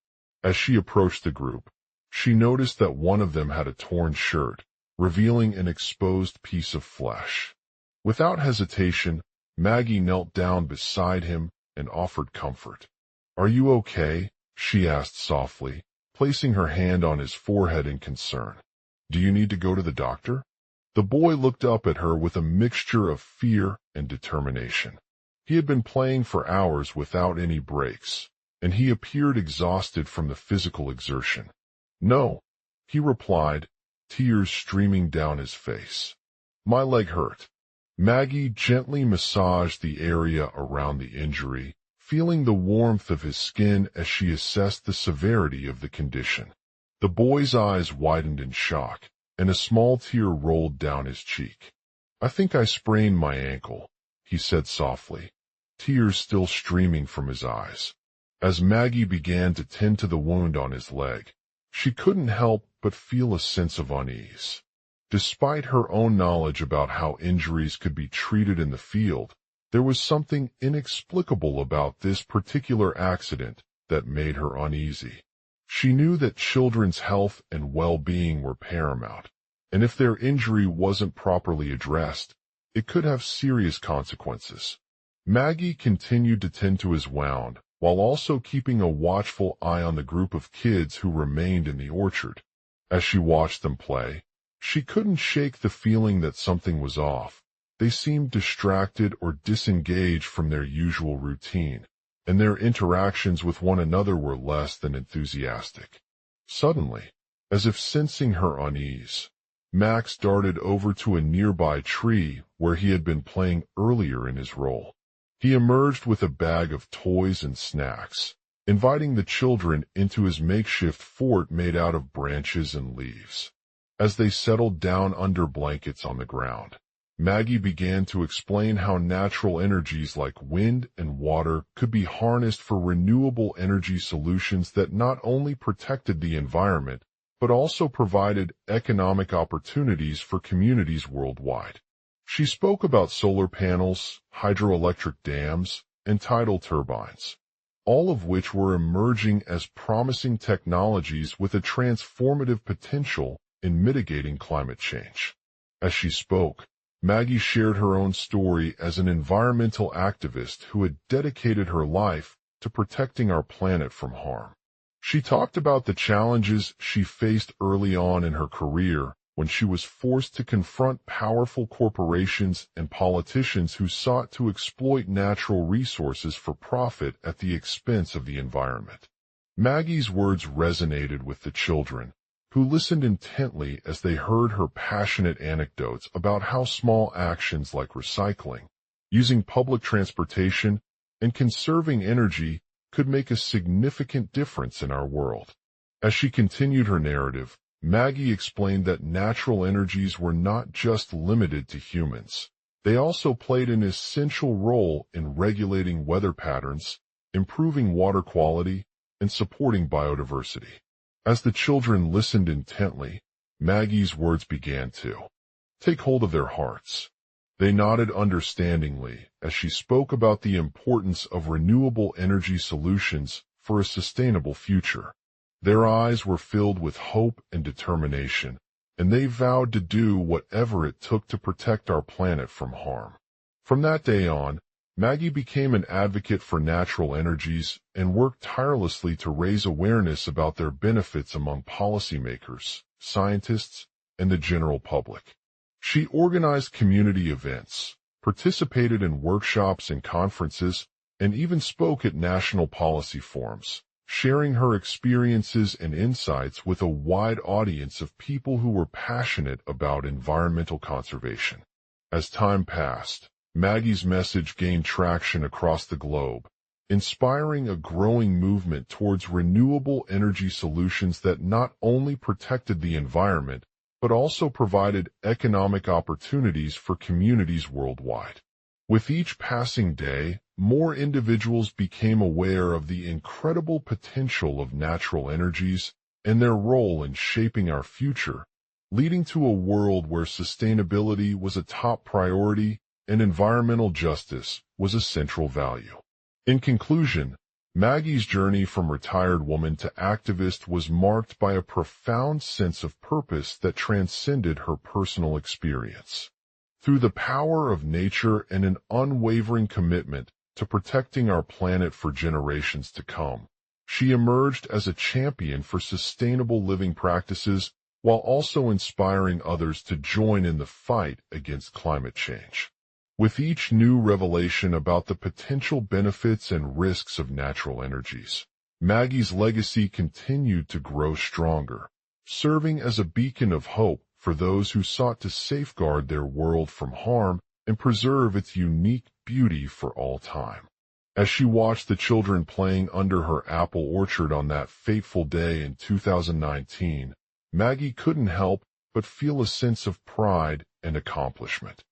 As she approached the group, she noticed that one of them had a torn shirt, revealing an exposed piece of flesh. Without hesitation, Maggie knelt down beside him and offered comfort. "Are you okay?" she asked softly, placing her hand on his forehead in concern. "Do you need to go to the doctor?" The boy looked up at her with a mixture of fear and determination. He had been playing for hours without any breaks, and he appeared exhausted from the physical exertion. "No," he replied, tears streaming down his face. "My leg hurt." Maggie gently massaged the area around the injury, feeling the warmth of his skin as she assessed the severity of the condition. The boy's eyes widened in shock, and a small tear rolled down his cheek. "I think I sprained my ankle," he said softly, tears still streaming from his eyes. As Maggie began to tend to the wound on his leg, she couldn't help but feel a sense of unease. Despite her own knowledge about how injuries could be treated in the field, there was something inexplicable about this particular accident that made her uneasy. She knew that children's health and well-being were paramount, and if their injury wasn't properly addressed, it could have serious consequences. Maggie continued to tend to his wound while also keeping a watchful eye on the group of kids who remained in the orchard. As she watched them play, she couldn't shake the feeling that something was off. They seemed distracted or disengaged from their usual routine, and their interactions with one another were less than enthusiastic. Suddenly, as if sensing her unease, Max darted over to a nearby tree where he had been playing earlier in his role. He emerged with a bag of toys and snacks, inviting the children into his makeshift fort made out of branches and leaves. As they settled down under blankets on the ground, Maggie began to explain how natural energies like wind and water could be harnessed for renewable energy solutions that not only protected the environment, but also provided economic opportunities for communities worldwide. She spoke about solar panels, hydroelectric dams, and tidal turbines, all of which were emerging as promising technologies with a transformative potential in mitigating climate change. As she spoke, Maggie shared her own story as an environmental activist who had dedicated her life to protecting our planet from harm. She talked about the challenges she faced early on in her career when she was forced to confront powerful corporations and politicians who sought to exploit natural resources for profit at the expense of the environment. Maggie's words resonated with the children, who listened intently as they heard her passionate anecdotes about how small actions like recycling, using public transportation, and conserving energy could make a significant difference in our world. As she continued her narrative, Maggie explained that natural energies were not just limited to humans. They also played an essential role in regulating weather patterns, improving water quality, and supporting biodiversity. As the children listened intently, Maggie's words began to take hold of their hearts. They nodded understandingly as she spoke about the importance of renewable energy solutions for a sustainable future. Their eyes were filled with hope and determination, and they vowed to do whatever it took to protect our planet from harm. From that day on, Maggie became an advocate for natural energies and worked tirelessly to raise awareness about their benefits among policymakers, scientists, and the general public. She organized community events, participated in workshops and conferences, and even spoke at national policy forums, sharing her experiences and insights with a wide audience of people who were passionate about environmental conservation. As time passed, Maggie's message gained traction across the globe, inspiring a growing movement towards renewable energy solutions that not only protected the environment, but also provided economic opportunities for communities worldwide. With each passing day, more individuals became aware of the incredible potential of natural energies and their role in shaping our future, leading to a world where sustainability was a top priority and environmental justice was a central value. In conclusion, Maggie's journey from retired woman to activist was marked by a profound sense of purpose that transcended her personal experience. Through the power of nature and an unwavering commitment to protecting our planet for generations to come, she emerged as a champion for sustainable living practices while also inspiring others to join in the fight against climate change. With each new revelation about the potential benefits and risks of natural energies, Maggie's legacy continued to grow stronger, serving as a beacon of hope for those who sought to safeguard their world from harm and preserve its unique beauty for all time. As she watched the children playing under her apple orchard on that fateful day in 2019, Maggie couldn't help but feel a sense of pride and accomplishment.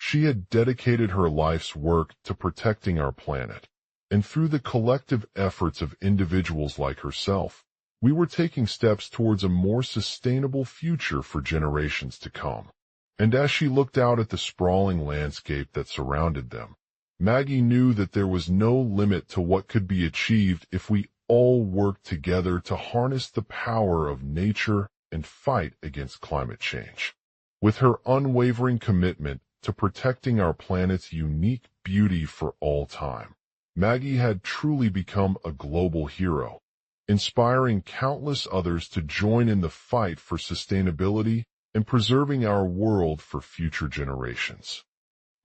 She had dedicated her life's work to protecting our planet, and through the collective efforts of individuals like herself, we were taking steps towards a more sustainable future for generations to come. And as she looked out at the sprawling landscape that surrounded them, Maggie knew that there was no limit to what could be achieved if we all worked together to harness the power of nature and fight against climate change. With her unwavering commitment to protecting our planet's unique beauty for all time, Maggie had truly become a global hero, inspiring countless others to join in the fight for sustainability and preserving our world for future generations.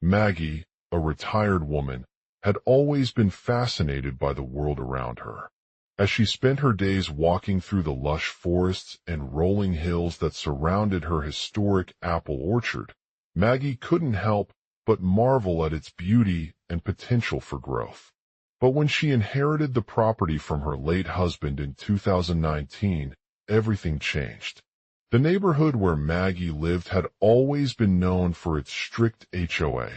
Maggie, a retired woman, had always been fascinated by the world around her. As she spent her days walking through the lush forests and rolling hills that surrounded her historic apple orchard, Maggie couldn't help but marvel at its beauty and potential for growth. But when she inherited the property from her late husband in 2019, everything changed. The neighborhood where Maggie lived had always been known for its strict HOA,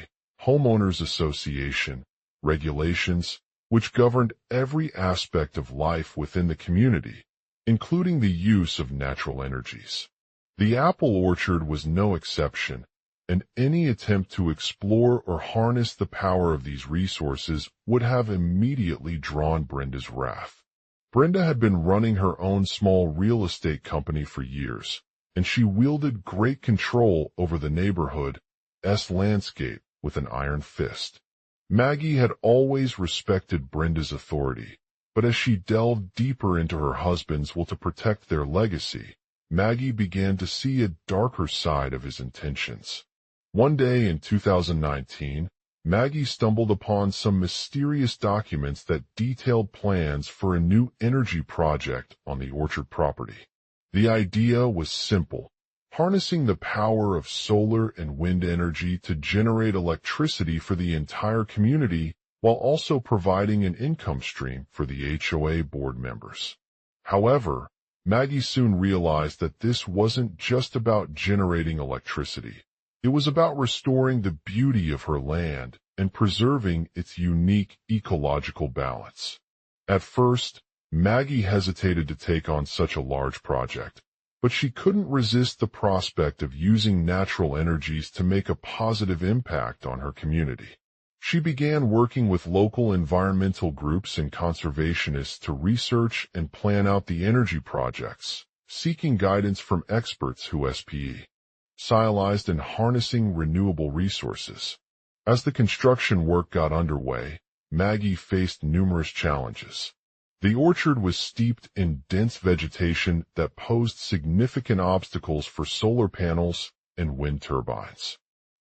Homeowners Association, regulations, which governed every aspect of life within the community, including the use of natural energies. The apple orchard was no exception, and any attempt to explore or harness the power of these resources would have immediately drawn Brenda's wrath. Brenda had been running her own small real estate company for years, and she wielded great control over the neighborhood's landscape with an iron fist. Maggie had always respected Brenda's authority, but as she delved deeper into her husband's will to protect their legacy, Maggie began to see a darker side of his intentions. One day in 2019, Maggie stumbled upon some mysterious documents that detailed plans for a new energy project on the orchard property. The idea was simple: harnessing the power of solar and wind energy to generate electricity for the entire community while also providing an income stream for the HOA board members. However, Maggie soon realized that this wasn't just about generating electricity. It was about restoring the beauty of her land and preserving its unique ecological balance. At first, Maggie hesitated to take on such a large project, but she couldn't resist the prospect of using natural energies to make a positive impact on her community. She began working with local environmental groups and conservationists to research and plan out the energy projects, seeking guidance from experts who specialized in harnessing renewable resources. As the construction work got underway, Maggie faced numerous challenges. The orchard was steeped in dense vegetation that posed significant obstacles for solar panels and wind turbines.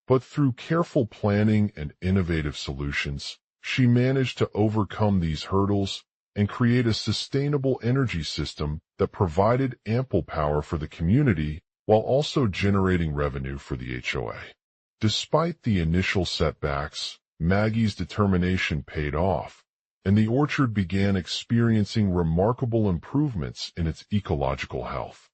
But through careful planning and innovative solutions, she managed to overcome these hurdles and create a sustainable energy system that provided ample power for the community while also generating revenue for the HOA. Despite the initial setbacks, Maggie's determination paid off, and the orchard began experiencing remarkable improvements in its ecological health.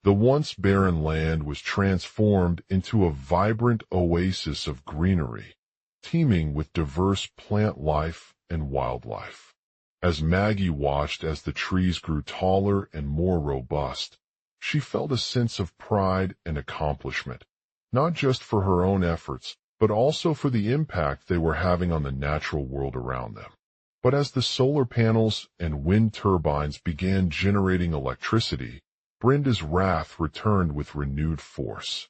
The once barren land was transformed into a vibrant oasis of greenery, teeming with diverse plant life and wildlife. As Maggie watched as the trees grew taller and more robust, she felt a sense of pride and accomplishment, not just for her own efforts, but also for the impact they were having on the natural world around them. But as the solar panels and wind turbines began generating electricity, Brenda's wrath returned with renewed force.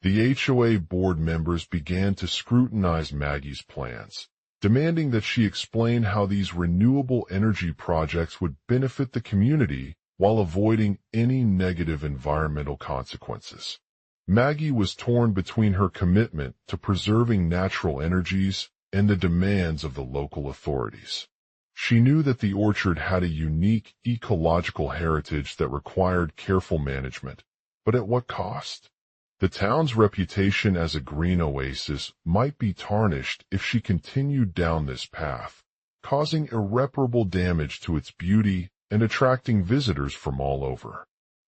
The HOA board members began to scrutinize Maggie's plans, demanding that she explain how these renewable energy projects would benefit the community while avoiding any negative environmental consequences. Maggie was torn between her commitment to preserving natural energies and the demands of the local authorities. She knew that the orchard had a unique ecological heritage that required careful management, but at what cost? The town's reputation as a green oasis might be tarnished if she continued down this path, causing irreparable damage to its beauty and attracting visitors from all over.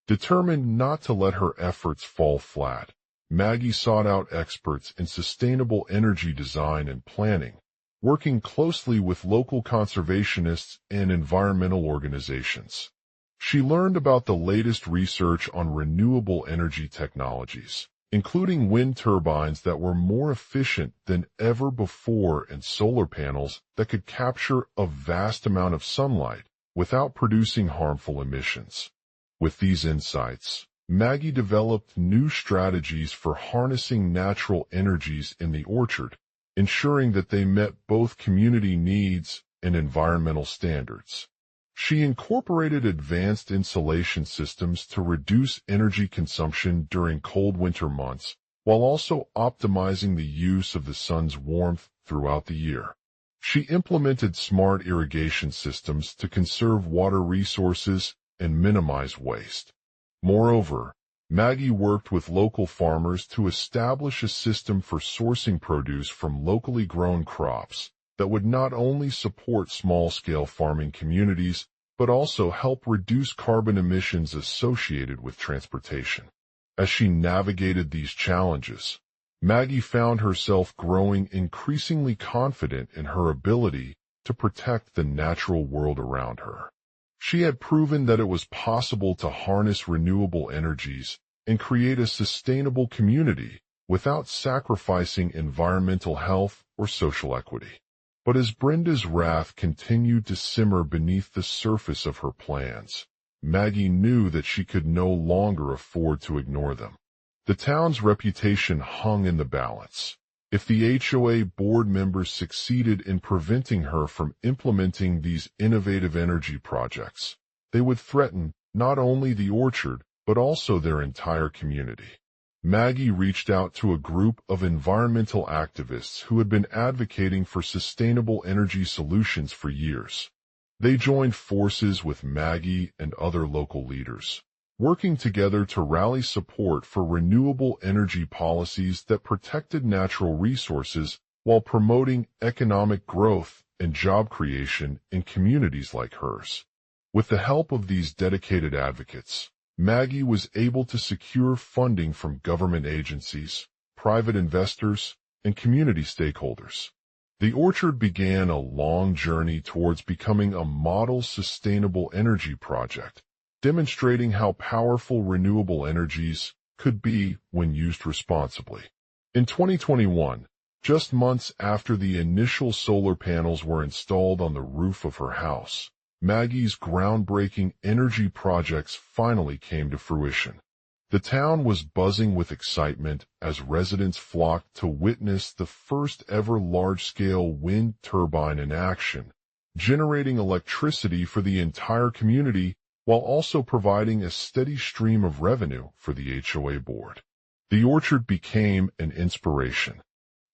Determined not to let her efforts fall flat, Maggie sought out experts in sustainable energy design and planning, working closely with local conservationists and environmental organizations. She learned about the latest research on renewable energy technologies, including wind turbines that were more efficient than ever before and solar panels that could capture a vast amount of sunlight without producing harmful emissions. With these insights, Maggie developed new strategies for harnessing natural energies in the orchard, ensuring that they met both community needs and environmental standards. She incorporated advanced insulation systems to reduce energy consumption during cold winter months, while also optimizing the use of the sun's warmth throughout the year. She implemented smart irrigation systems to conserve water resources and minimize waste. Moreover, Maggie worked with local farmers to establish a system for sourcing produce from locally grown crops that would not only support small-scale farming communities, but also help reduce carbon emissions associated with transportation. As she navigated these challenges, Maggie found herself growing increasingly confident in her ability to protect the natural world around her. She had proven that it was possible to harness renewable energies and create a sustainable community without sacrificing environmental health or social equity. But as Brenda's wrath continued to simmer beneath the surface of her plans, Maggie knew that she could no longer afford to ignore them. The town's reputation hung in the balance. If the HOA board members succeeded in preventing her from implementing these innovative energy projects, they would threaten not only the orchard, but also their entire community. Maggie reached out to a group of environmental activists who had been advocating for sustainable energy solutions for years. They joined forces with Maggie and other local leaders, working together to rally support for renewable energy policies that protected natural resources while promoting economic growth and job creation in communities like hers. With the help of these dedicated advocates, Maggie was able to secure funding from government agencies, private investors, and community stakeholders. The orchard began a long journey towards becoming a model sustainable energy project, demonstrating how powerful renewable energies could be when used responsibly. In 2021, just months after the initial solar panels were installed on the roof of her house, Maggie's groundbreaking energy projects finally came to fruition. The town was buzzing with excitement as residents flocked to witness the first ever large-scale wind turbine in action, generating electricity for the entire community while also providing a steady stream of revenue for the HOA board. The orchard became an inspiration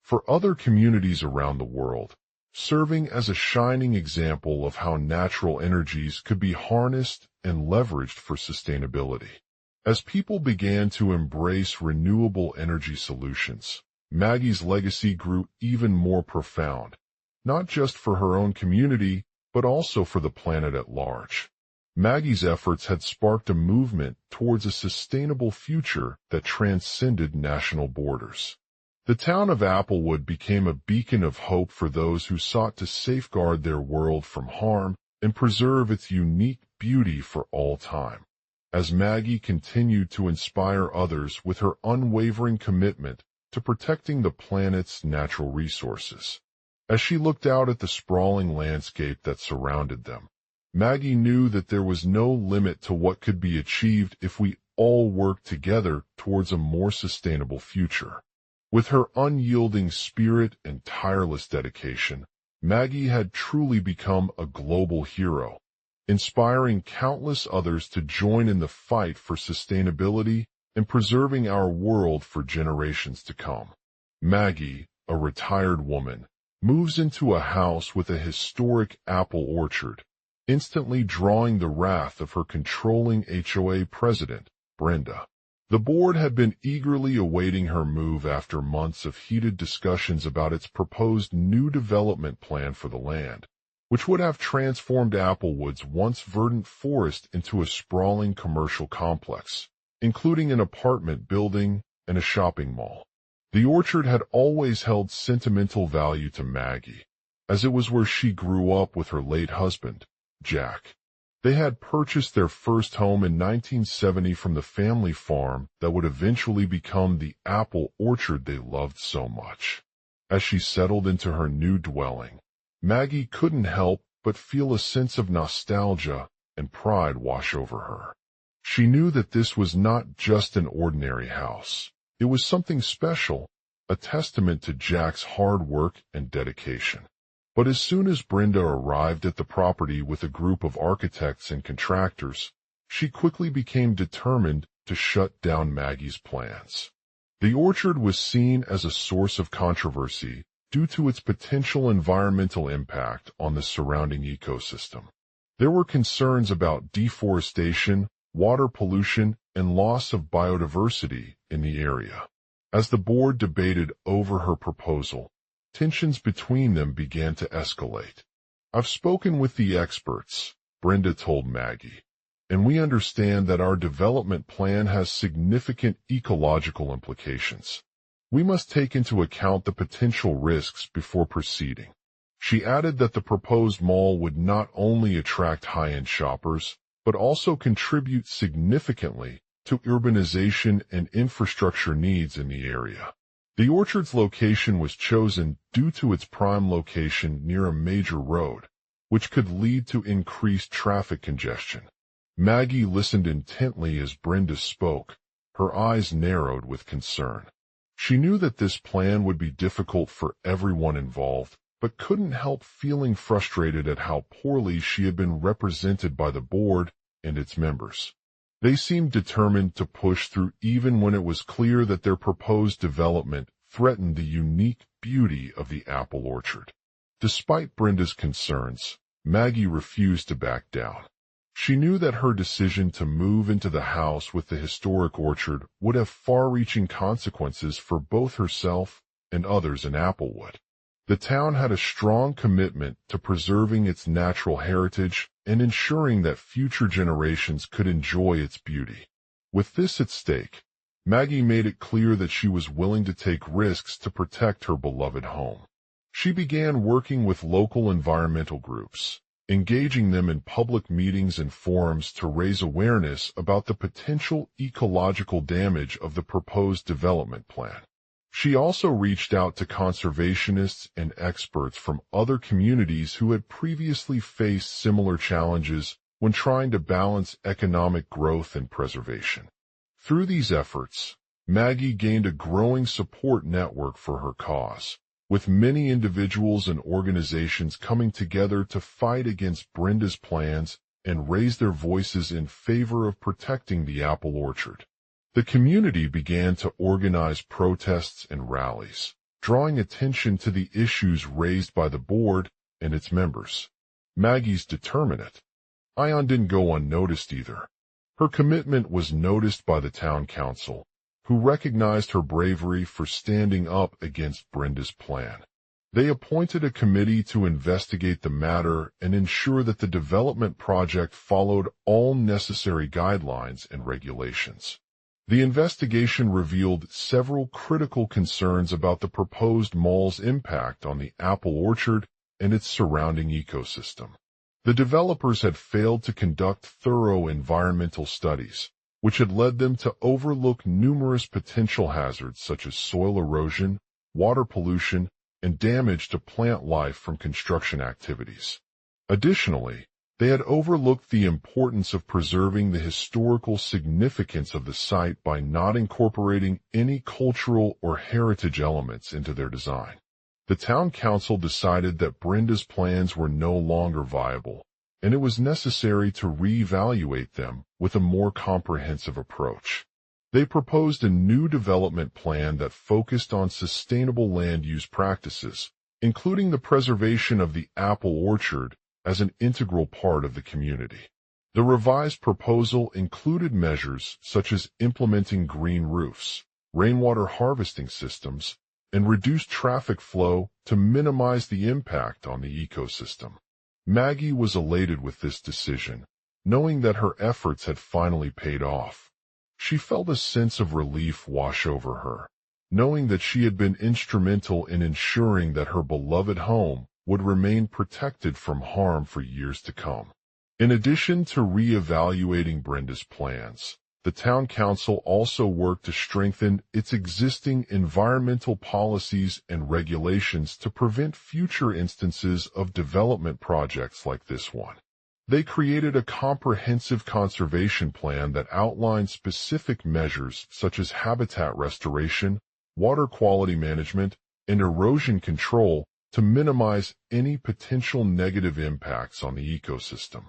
for other communities around the world, serving as a shining example of how natural energies could be harnessed and leveraged for sustainability. As people began to embrace renewable energy solutions, Maggie's legacy grew even more profound, not just for her own community, but also for the planet at large. Maggie's efforts had sparked a movement towards a sustainable future that transcended national borders. The town of Applewood became a beacon of hope for those who sought to safeguard their world from harm and preserve its unique beauty for all time. As Maggie continued to inspire others with her unwavering commitment to protecting the planet's natural resources. As she looked out at the sprawling landscape that surrounded them, Maggie knew that there was no limit to what could be achieved if we all worked together towards a more sustainable future. With her unyielding spirit and tireless dedication, Maggie had truly become a global hero, inspiring countless others to join in the fight for sustainability and preserving our world for generations to come. Maggie, a retired woman, moves into a house with a historic apple orchard, instantly drawing the wrath of her controlling HOA president, Brenda. The board had been eagerly awaiting her move after months of heated discussions about its proposed new development plan for the land, which would have transformed Applewood's once verdant forest into a sprawling commercial complex, including an apartment building and a shopping mall. The orchard had always held sentimental value to Maggie, as it was where she grew up with her late husband, Jack. They had purchased their first home in 1970 from the family farm that would eventually become the apple orchard they loved so much. As she settled into her new dwelling, Maggie couldn't help but feel a sense of nostalgia and pride wash over her. She knew that this was not just an ordinary house. It was something special, a testament to Jack's hard work and dedication. But as soon as Brenda arrived at the property with a group of architects and contractors, she quickly became determined to shut down Maggie's plans. The orchard was seen as a source of controversy due to its potential environmental impact on the surrounding ecosystem. There were concerns about deforestation, water pollution, and loss of biodiversity in the area. As the board debated over her proposal, tensions between them began to escalate. "I've spoken with the experts," Brenda told Maggie, "and we understand that our development plan has significant ecological implications. We must take into account the potential risks before proceeding." She added that the proposed mall would not only attract high-end shoppers, but also contribute significantly to urbanization and infrastructure needs in the area. The orchard's location was chosen due to its prime location near a major road, which could lead to increased traffic congestion. Maggie listened intently as Brenda spoke, her eyes narrowed with concern. She knew that this plan would be difficult for everyone involved, but couldn't help feeling frustrated at how poorly she had been represented by the board and its members. They seemed determined to push through even when it was clear that their proposed development threatened the unique beauty of the apple orchard. Despite Brenda's concerns, Maggie refused to back down. She knew that her decision to move into the house with the historic orchard would have far-reaching consequences for both herself and others in Applewood. The town had a strong commitment to preserving its natural heritage and ensuring that future generations could enjoy its beauty. With this at stake, Maggie made it clear that she was willing to take risks to protect her beloved home. She began working with local environmental groups, engaging them in public meetings and forums to raise awareness about the potential ecological damage of the proposed development plan. She also reached out to conservationists and experts from other communities who had previously faced similar challenges when trying to balance economic growth and preservation. Through these efforts, Maggie gained a growing support network for her cause, with many individuals and organizations coming together to fight against Brenda's plans and raise their voices in favor of protecting the apple orchard. The community began to organize protests and rallies, drawing attention to the issues raised by the board and its members. Maggie's determinant ion didn't go unnoticed either. Her commitment was noticed by the town council, who recognized her bravery for standing up against Brenda's plan. They appointed a committee to investigate the matter and ensure that the development project followed all necessary guidelines and regulations. The investigation revealed several critical concerns about the proposed mall's impact on the apple orchard and its surrounding ecosystem. The developers had failed to conduct thorough environmental studies, which had led them to overlook numerous potential hazards such as soil erosion, water pollution, and damage to plant life from construction activities. Additionally, they had overlooked the importance of preserving the historical significance of the site by not incorporating any cultural or heritage elements into their design. The town council decided that Brenda's plans were no longer viable, and it was necessary to reevaluate them with a more comprehensive approach. They proposed a new development plan that focused on sustainable land use practices, including the preservation of the apple orchard as an integral part of the community. The revised proposal included measures such as implementing green roofs, rainwater harvesting systems, and reduced traffic flow to minimize the impact on the ecosystem. Maggie was elated with this decision, knowing that her efforts had finally paid off. She felt a sense of relief wash over her, knowing that she had been instrumental in ensuring that her beloved home would remain protected from harm for years to come. In addition to re-evaluating Brenda's plans, the town council also worked to strengthen its existing environmental policies and regulations to prevent future instances of development projects like this one. They created a comprehensive conservation plan that outlined specific measures such as habitat restoration, water quality management, and erosion control to minimize any potential negative impacts on the ecosystem.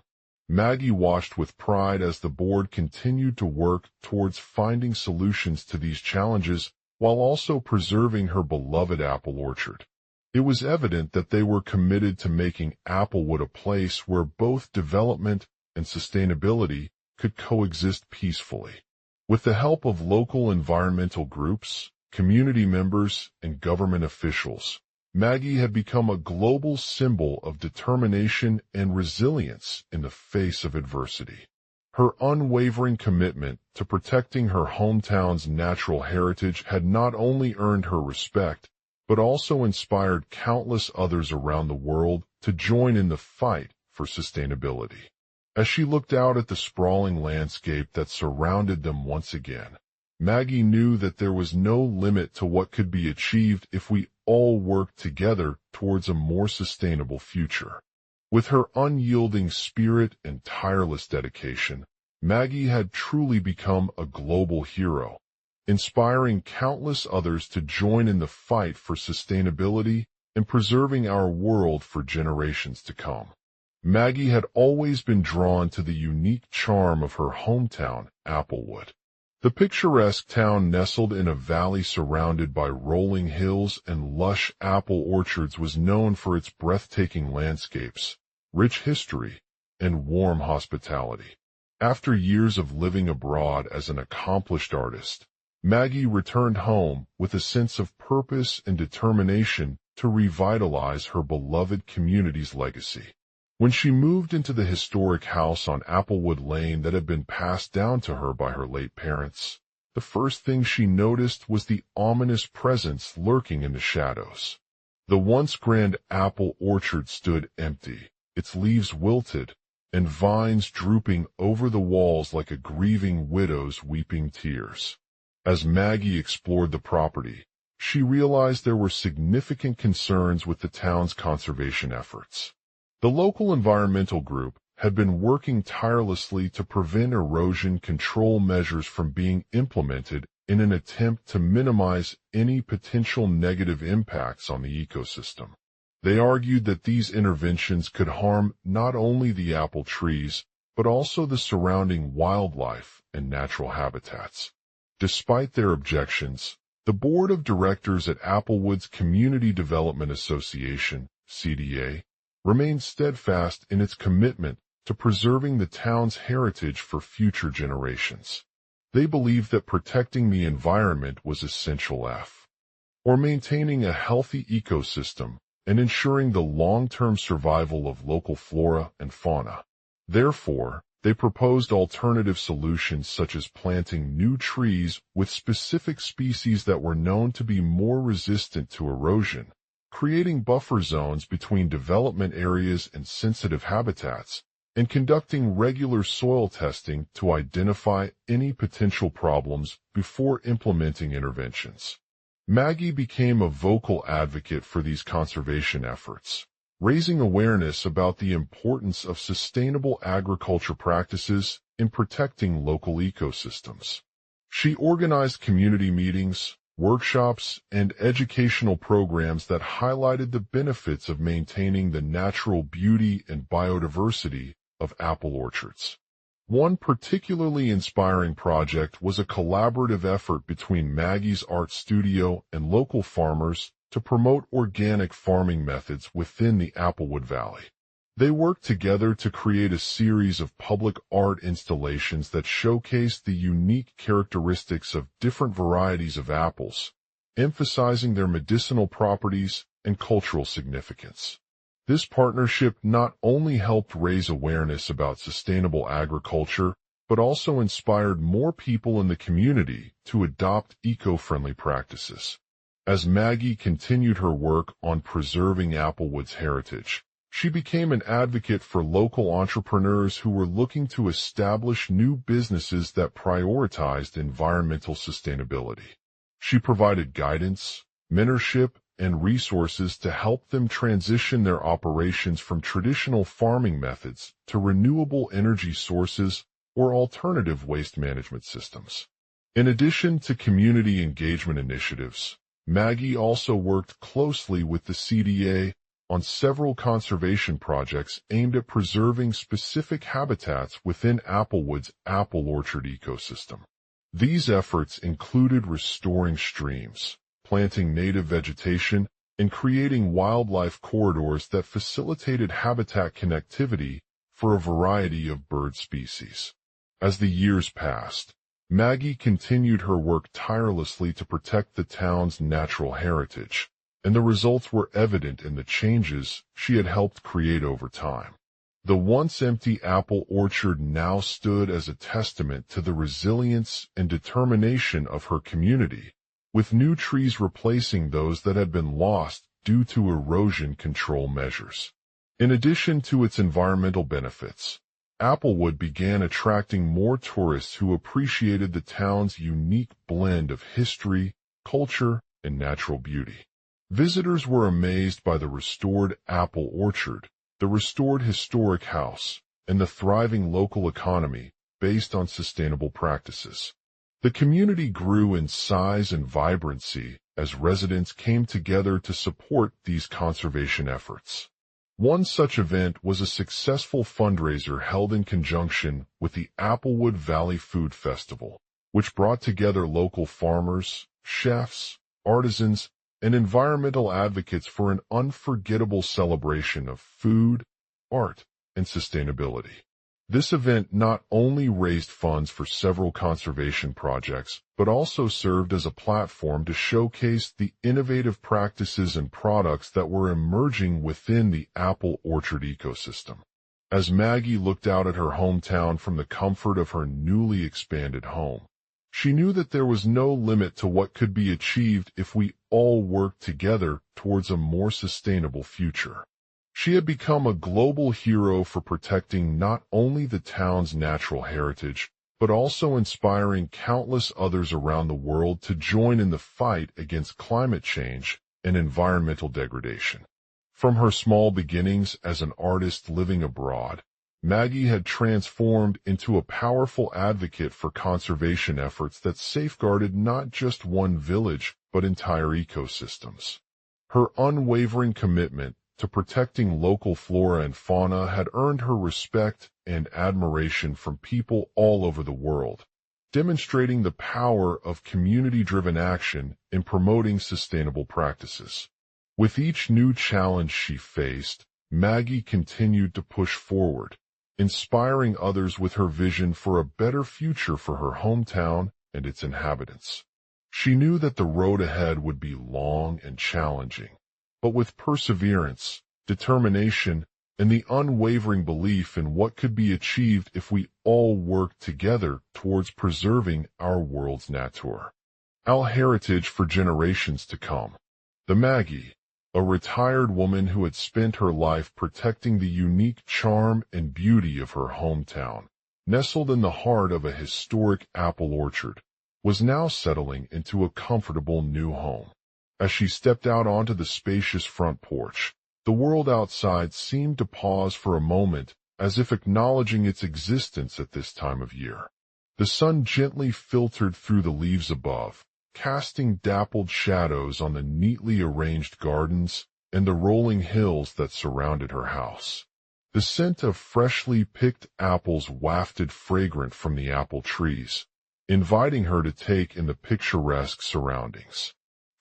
Maggie watched with pride as the board continued to work towards finding solutions to these challenges while also preserving her beloved apple orchard. It was evident that they were committed to making Applewood a place where both development and sustainability could coexist peacefully. With the help of local environmental groups, community members, and government officials, Maggie had become a global symbol of determination and resilience in the face of adversity. Her unwavering commitment to protecting her hometown's natural heritage had not only earned her respect, but also inspired countless others around the world to join in the fight for sustainability. As she looked out at the sprawling landscape that surrounded them once again, Maggie knew that there was no limit to what could be achieved if we all worked together towards a more sustainable future. With her unyielding spirit and tireless dedication, Maggie had truly become a global hero, inspiring countless others to join in the fight for sustainability and preserving our world for generations to come. Maggie had always been drawn to the unique charm of her hometown, Applewood. The picturesque town nestled in a valley surrounded by rolling hills and lush apple orchards was known for its breathtaking landscapes, rich history, and warm hospitality. After years of living abroad as an accomplished artist, Maggie returned home with a sense of purpose and determination to revitalize her beloved community's legacy. When she moved into the historic house on Applewood Lane that had been passed down to her by her late parents, the first thing she noticed was the ominous presence lurking in the shadows. The once grand apple orchard stood empty, its leaves wilted, and vines drooping over the walls like a grieving widow's weeping tears. As Maggie explored the property, she realized there were significant concerns with the town's conservation efforts. The local environmental group had been working tirelessly to prevent erosion control measures from being implemented in an attempt to minimize any potential negative impacts on the ecosystem. They argued that these interventions could harm not only the apple trees, but also the surrounding wildlife and natural habitats. Despite their objections, the board of directors at Applewood's Community Development Association, CDA, remained steadfast in its commitment to preserving the town's heritage for future generations. They believed that protecting the environment was essential for maintaining a healthy ecosystem and ensuring the long-term survival of local flora and fauna. Therefore, they proposed alternative solutions such as planting new trees with specific species that were known to be more resistant to erosion, creating buffer zones between development areas and sensitive habitats, and conducting regular soil testing to identify any potential problems before implementing interventions. Maggie became a vocal advocate for these conservation efforts, raising awareness about the importance of sustainable agriculture practices in protecting local ecosystems. She organized community meetings, workshops, and educational programs that highlighted the benefits of maintaining the natural beauty and biodiversity of apple orchards. One particularly inspiring project was a collaborative effort between Maggie's art studio and local farmers to promote organic farming methods within the Applewood Valley. They worked together to create a series of public art installations that showcased the unique characteristics of different varieties of apples, emphasizing their medicinal properties and cultural significance. This partnership not only helped raise awareness about sustainable agriculture, but also inspired more people in the community to adopt eco-friendly practices. As Maggie continued her work on preserving Applewood's heritage, she became an advocate for local entrepreneurs who were looking to establish new businesses that prioritized environmental sustainability. She provided guidance, mentorship, and resources to help them transition their operations from traditional farming methods to renewable energy sources or alternative waste management systems. In addition to community engagement initiatives, Maggie also worked closely with the CDA on several conservation projects aimed at preserving specific habitats within Applewood's apple orchard ecosystem. These efforts included restoring streams, planting native vegetation, and creating wildlife corridors that facilitated habitat connectivity for a variety of bird species. As the years passed, Maggie continued her work tirelessly to protect the town's natural heritage, and the results were evident in the changes she had helped create over time. The once empty apple orchard now stood as a testament to the resilience and determination of her community, with new trees replacing those that had been lost due to erosion control measures. In addition to its environmental benefits, Applewood began attracting more tourists who appreciated the town's unique blend of history, culture, and natural beauty. Visitors were amazed by the restored apple orchard, the restored historic house, and the thriving local economy based on sustainable practices. The community grew in size and vibrancy as residents came together to support these conservation efforts. One such event was a successful fundraiser held in conjunction with the Applewood Valley Food Festival, which brought together local farmers, chefs, artisans, and environmental advocates for an unforgettable celebration of food, art, and sustainability. This event not only raised funds for several conservation projects, but also served as a platform to showcase the innovative practices and products that were emerging within the apple orchard ecosystem. As Maggie looked out at her hometown from the comfort of her newly expanded home, she knew that there was no limit to what could be achieved if we all worked together towards a more sustainable future. She had become a global hero for protecting not only the town's natural heritage, but also inspiring countless others around the world to join in the fight against climate change and environmental degradation. From her small beginnings as an artist living abroad, Maggie had transformed into a powerful advocate for conservation efforts that safeguarded not just one village, but entire ecosystems. Her unwavering commitment to protecting local flora and fauna had earned her respect and admiration from people all over the world, demonstrating the power of community-driven action in promoting sustainable practices. With each new challenge she faced, Maggie continued to push forward, inspiring others with her vision for a better future for her hometown and its inhabitants. She knew that the road ahead would be long and challenging, but with perseverance, determination, and the unwavering belief in what could be achieved if we all worked together towards preserving our world's nature, our heritage for generations to come. The Maggie, a retired woman who had spent her life protecting the unique charm and beauty of her hometown, nestled in the heart of a historic apple orchard, was now settling into a comfortable new home. As she stepped out onto the spacious front porch, the world outside seemed to pause for a moment, as if acknowledging its existence at this time of year. The sun gently filtered through the leaves above, casting dappled shadows on the neatly arranged gardens and the rolling hills that surrounded her house. The scent of freshly picked apples wafted fragrant from the apple trees, inviting her to take in the picturesque surroundings.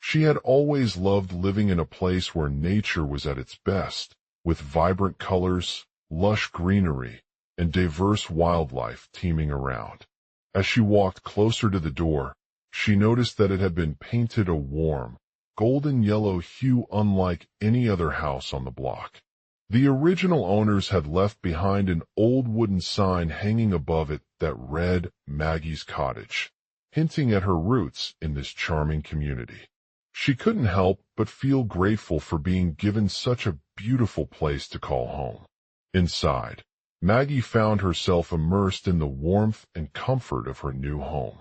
She had always loved living in a place where nature was at its best, with vibrant colors, lush greenery, and diverse wildlife teeming around. As she walked closer to the door, she noticed that it had been painted a warm, golden yellow hue unlike any other house on the block. The original owners had left behind an old wooden sign hanging above it that read Maggie's Cottage, hinting at her roots in this charming community. She couldn't help but feel grateful for being given such a beautiful place to call home. Inside, Maggie found herself immersed in the warmth and comfort of her new home.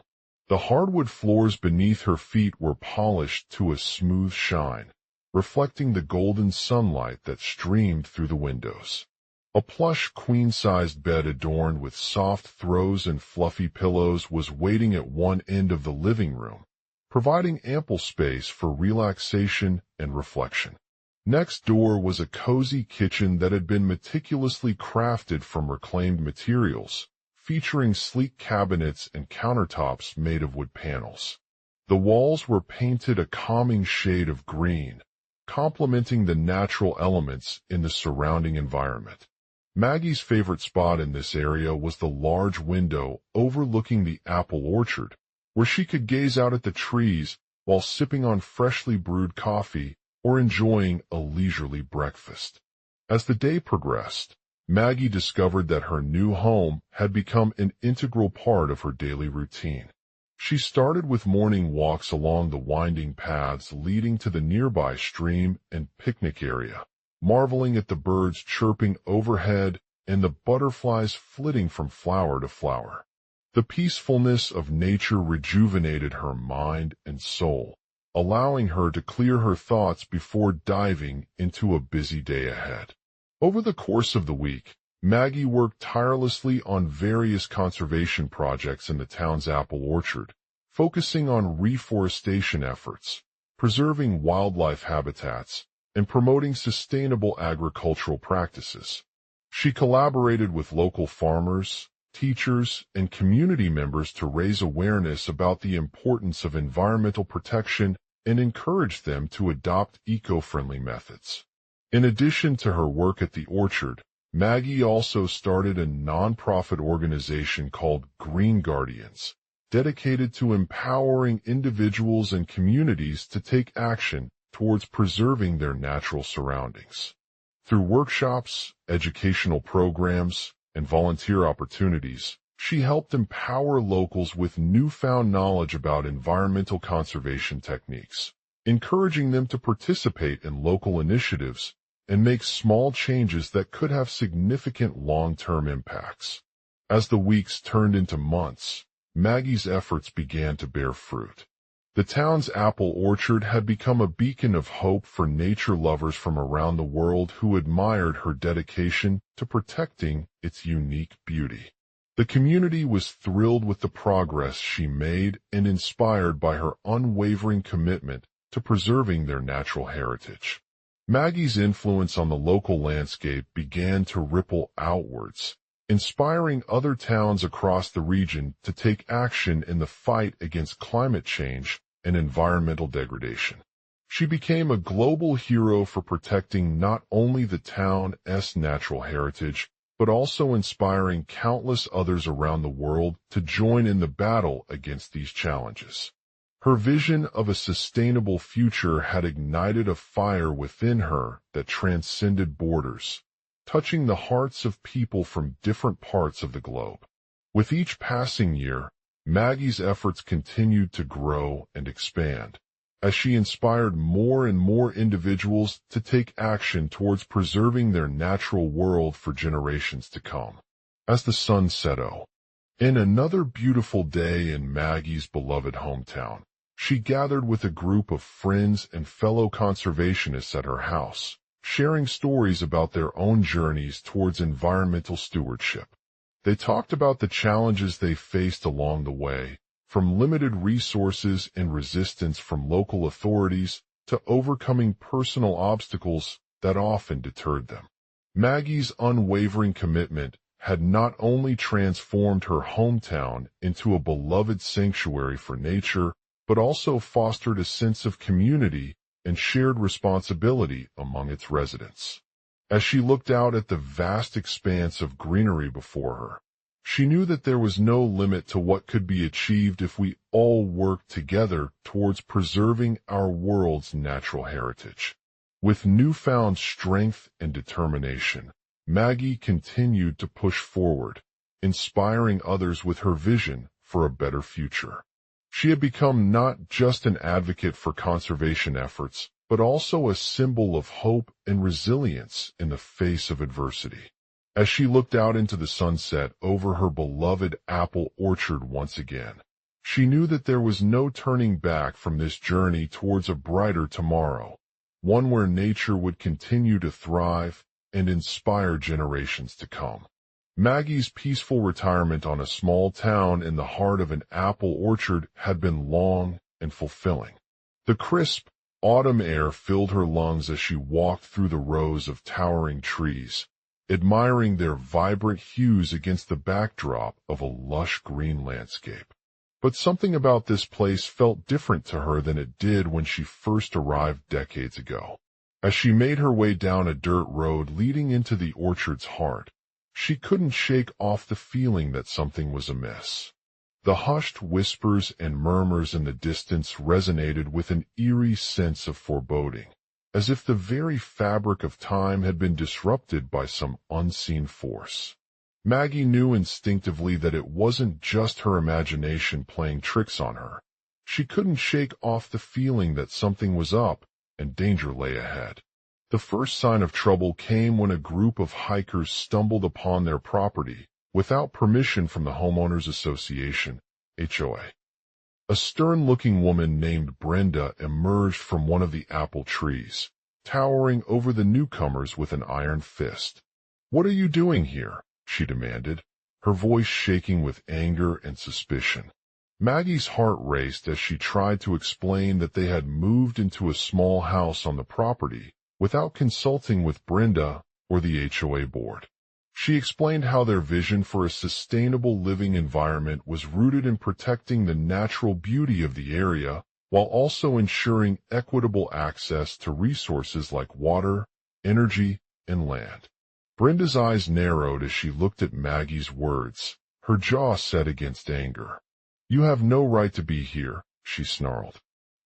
The hardwood floors beneath her feet were polished to a smooth shine, reflecting the golden sunlight that streamed through the windows. A plush queen-sized bed adorned with soft throws and fluffy pillows was waiting at one end of the living room, providing ample space for relaxation and reflection. Next door was a cozy kitchen that had been meticulously crafted from reclaimed materials, featuring sleek cabinets and countertops made of wood panels. The walls were painted a calming shade of green, complementing the natural elements in the surrounding environment. Maggie's favorite spot in this area was the large window overlooking the apple orchard, where she could gaze out at the trees while sipping on freshly brewed coffee or enjoying a leisurely breakfast. As the day progressed, Maggie discovered that her new home had become an integral part of her daily routine. She started with morning walks along the winding paths leading to the nearby stream and picnic area, marveling at the birds chirping overhead and the butterflies flitting from flower to flower. The peacefulness of nature rejuvenated her mind and soul, allowing her to clear her thoughts before diving into a busy day ahead. Over the course of the week, Maggie worked tirelessly on various conservation projects in the town's apple orchard, focusing on reforestation efforts, preserving wildlife habitats, and promoting sustainable agricultural practices. She collaborated with local farmers, teachers, and community members to raise awareness about the importance of environmental protection and encourage them to adopt eco-friendly methods. In addition to her work at the orchard, Maggie also started a nonprofit organization called Green Guardians, dedicated to empowering individuals and communities to take action towards preserving their natural surroundings. Through workshops, educational programs, and volunteer opportunities, she helped empower locals with newfound knowledge about environmental conservation techniques, encouraging them to participate in local initiatives and make small changes that could have significant long-term impacts. As the weeks turned into months, Maggie's efforts began to bear fruit. The town's apple orchard had become a beacon of hope for nature lovers from around the world who admired her dedication to protecting its unique beauty. The community was thrilled with the progress she made and inspired by her unwavering commitment to preserving their natural heritage. Maggie's influence on the local landscape began to ripple outwards, inspiring other towns across the region to take action in the fight against climate change and environmental degradation. She became a global hero for protecting not only the town's natural heritage, but also inspiring countless others around the world to join in the battle against these challenges. Her vision of a sustainable future had ignited a fire within her that transcended borders, touching the hearts of people from different parts of the globe. With each passing year, Maggie's efforts continued to grow and expand, as she inspired more and more individuals to take action towards preserving their natural world for generations to come. As the sun set in another beautiful day in Maggie's beloved hometown, she gathered with a group of friends and fellow conservationists at her house, sharing stories about their own journeys towards environmental stewardship. They talked about the challenges they faced along the way, from limited resources and resistance from local authorities to overcoming personal obstacles that often deterred them. Maggie's unwavering commitment had not only transformed her hometown into a beloved sanctuary for nature, but also fostered a sense of community and shared responsibility among its residents. As she looked out at the vast expanse of greenery before her, she knew that there was no limit to what could be achieved if we all worked together towards preserving our world's natural heritage. With newfound strength and determination, Maggie continued to push forward, inspiring others with her vision for a better future. She had become not just an advocate for conservation efforts, but also a symbol of hope and resilience in the face of adversity. As she looked out into the sunset over her beloved apple orchard once again, she knew that there was no turning back from this journey towards a brighter tomorrow, one where nature would continue to thrive and inspire generations to come. Maggie's peaceful retirement on a small town in the heart of an apple orchard had been long and fulfilling. The crisp, autumn air filled her lungs as she walked through the rows of towering trees, admiring their vibrant hues against the backdrop of a lush green landscape. But something about this place felt different to her than it did when she first arrived decades ago. As she made her way down a dirt road leading into the orchard's heart, she couldn't shake off the feeling that something was amiss. The hushed whispers and murmurs in the distance resonated with an eerie sense of foreboding, as if the very fabric of time had been disrupted by some unseen force. Maggie knew instinctively that it wasn't just her imagination playing tricks on her. She couldn't shake off the feeling that something was up and danger lay ahead. The first sign of trouble came when a group of hikers stumbled upon their property without permission from the Homeowners Association, HOA. A stern-looking woman named Brenda emerged from one of the apple trees, towering over the newcomers with an iron fist. "What are you doing here?" she demanded, her voice shaking with anger and suspicion. Maggie's heart raced as she tried to explain that they had moved into a small house on the property without consulting with Brenda or the HOA board. She explained how their vision for a sustainable living environment was rooted in protecting the natural beauty of the area while also ensuring equitable access to resources like water, energy, and land. Brenda's eyes narrowed as she looked at Maggie's words, her jaw set against anger. "You have no right to be here," she snarled.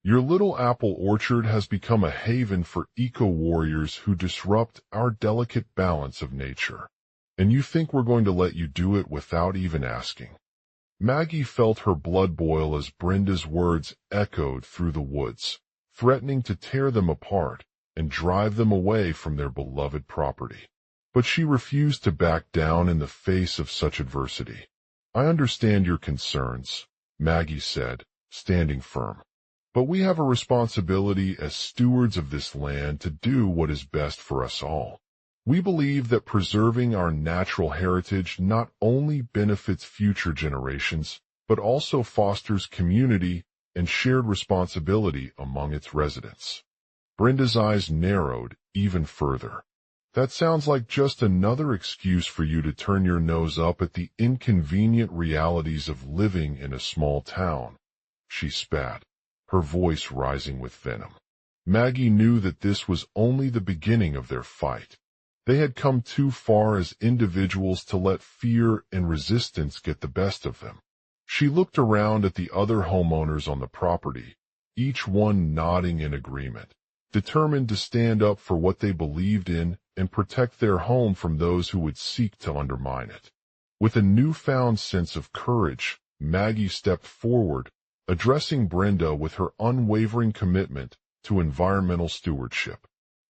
"Your little apple orchard has become a haven for eco-warriors who disrupt our delicate balance of nature. And you think we're going to let you do it without even asking?" Maggie felt her blood boil as Brenda's words echoed through the woods, threatening to tear them apart and drive them away from their beloved property. But she refused to back down in the face of such adversity. "I understand your concerns," Maggie said, standing firm. "But we have a responsibility as stewards of this land to do what is best for us all. We believe that preserving our natural heritage not only benefits future generations, but also fosters community and shared responsibility among its residents." Brenda's eyes narrowed even further. "That sounds like just another excuse for you to turn your nose up at the inconvenient realities of living in a small town," she spat, her voice rising with venom. Maggie knew that this was only the beginning of their fight. They had come too far as individuals to let fear and resistance get the best of them. She looked around at the other homeowners on the property, each one nodding in agreement, determined to stand up for what they believed in and protect their home from those who would seek to undermine it. With a newfound sense of courage, Maggie stepped forward, addressing Brenda with her unwavering commitment to environmental stewardship.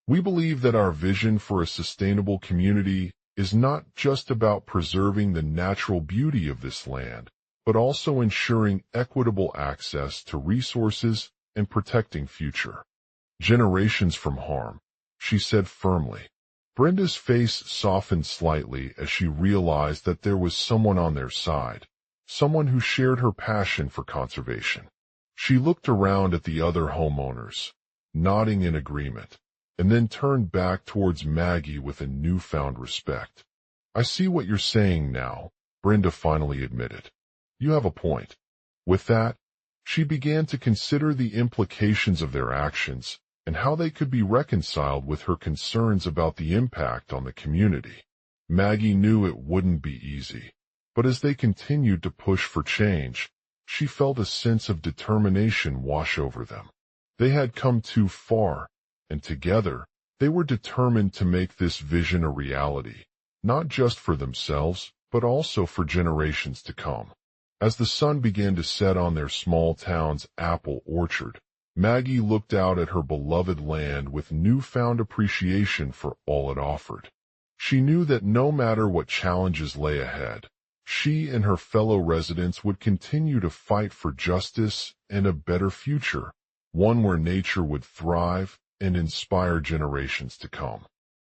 "We believe that our vision for a sustainable community is not just about preserving the natural beauty of this land, but also ensuring equitable access to resources and protecting future generations from harm," she said firmly. Brenda's face softened slightly as she realized that there was someone on their side, someone who shared her passion for conservation. She looked around at the other homeowners, nodding in agreement, and then turned back towards Maggie with a newfound respect. "I see what you're saying now," Brenda finally admitted. "You have a point." With that, she began to consider the implications of their actions and how they could be reconciled with her concerns about the impact on the community. Maggie knew it wouldn't be easy, but as they continued to push for change, she felt a sense of determination wash over them. They had come too far, and together, they were determined to make this vision a reality, not just for themselves, but also for generations to come. As the sun began to set on their small town's apple orchard, Maggie looked out at her beloved land with newfound appreciation for all it offered. She knew that no matter what challenges lay ahead, she and her fellow residents would continue to fight for justice and a better future, one where nature would thrive and inspire generations to come.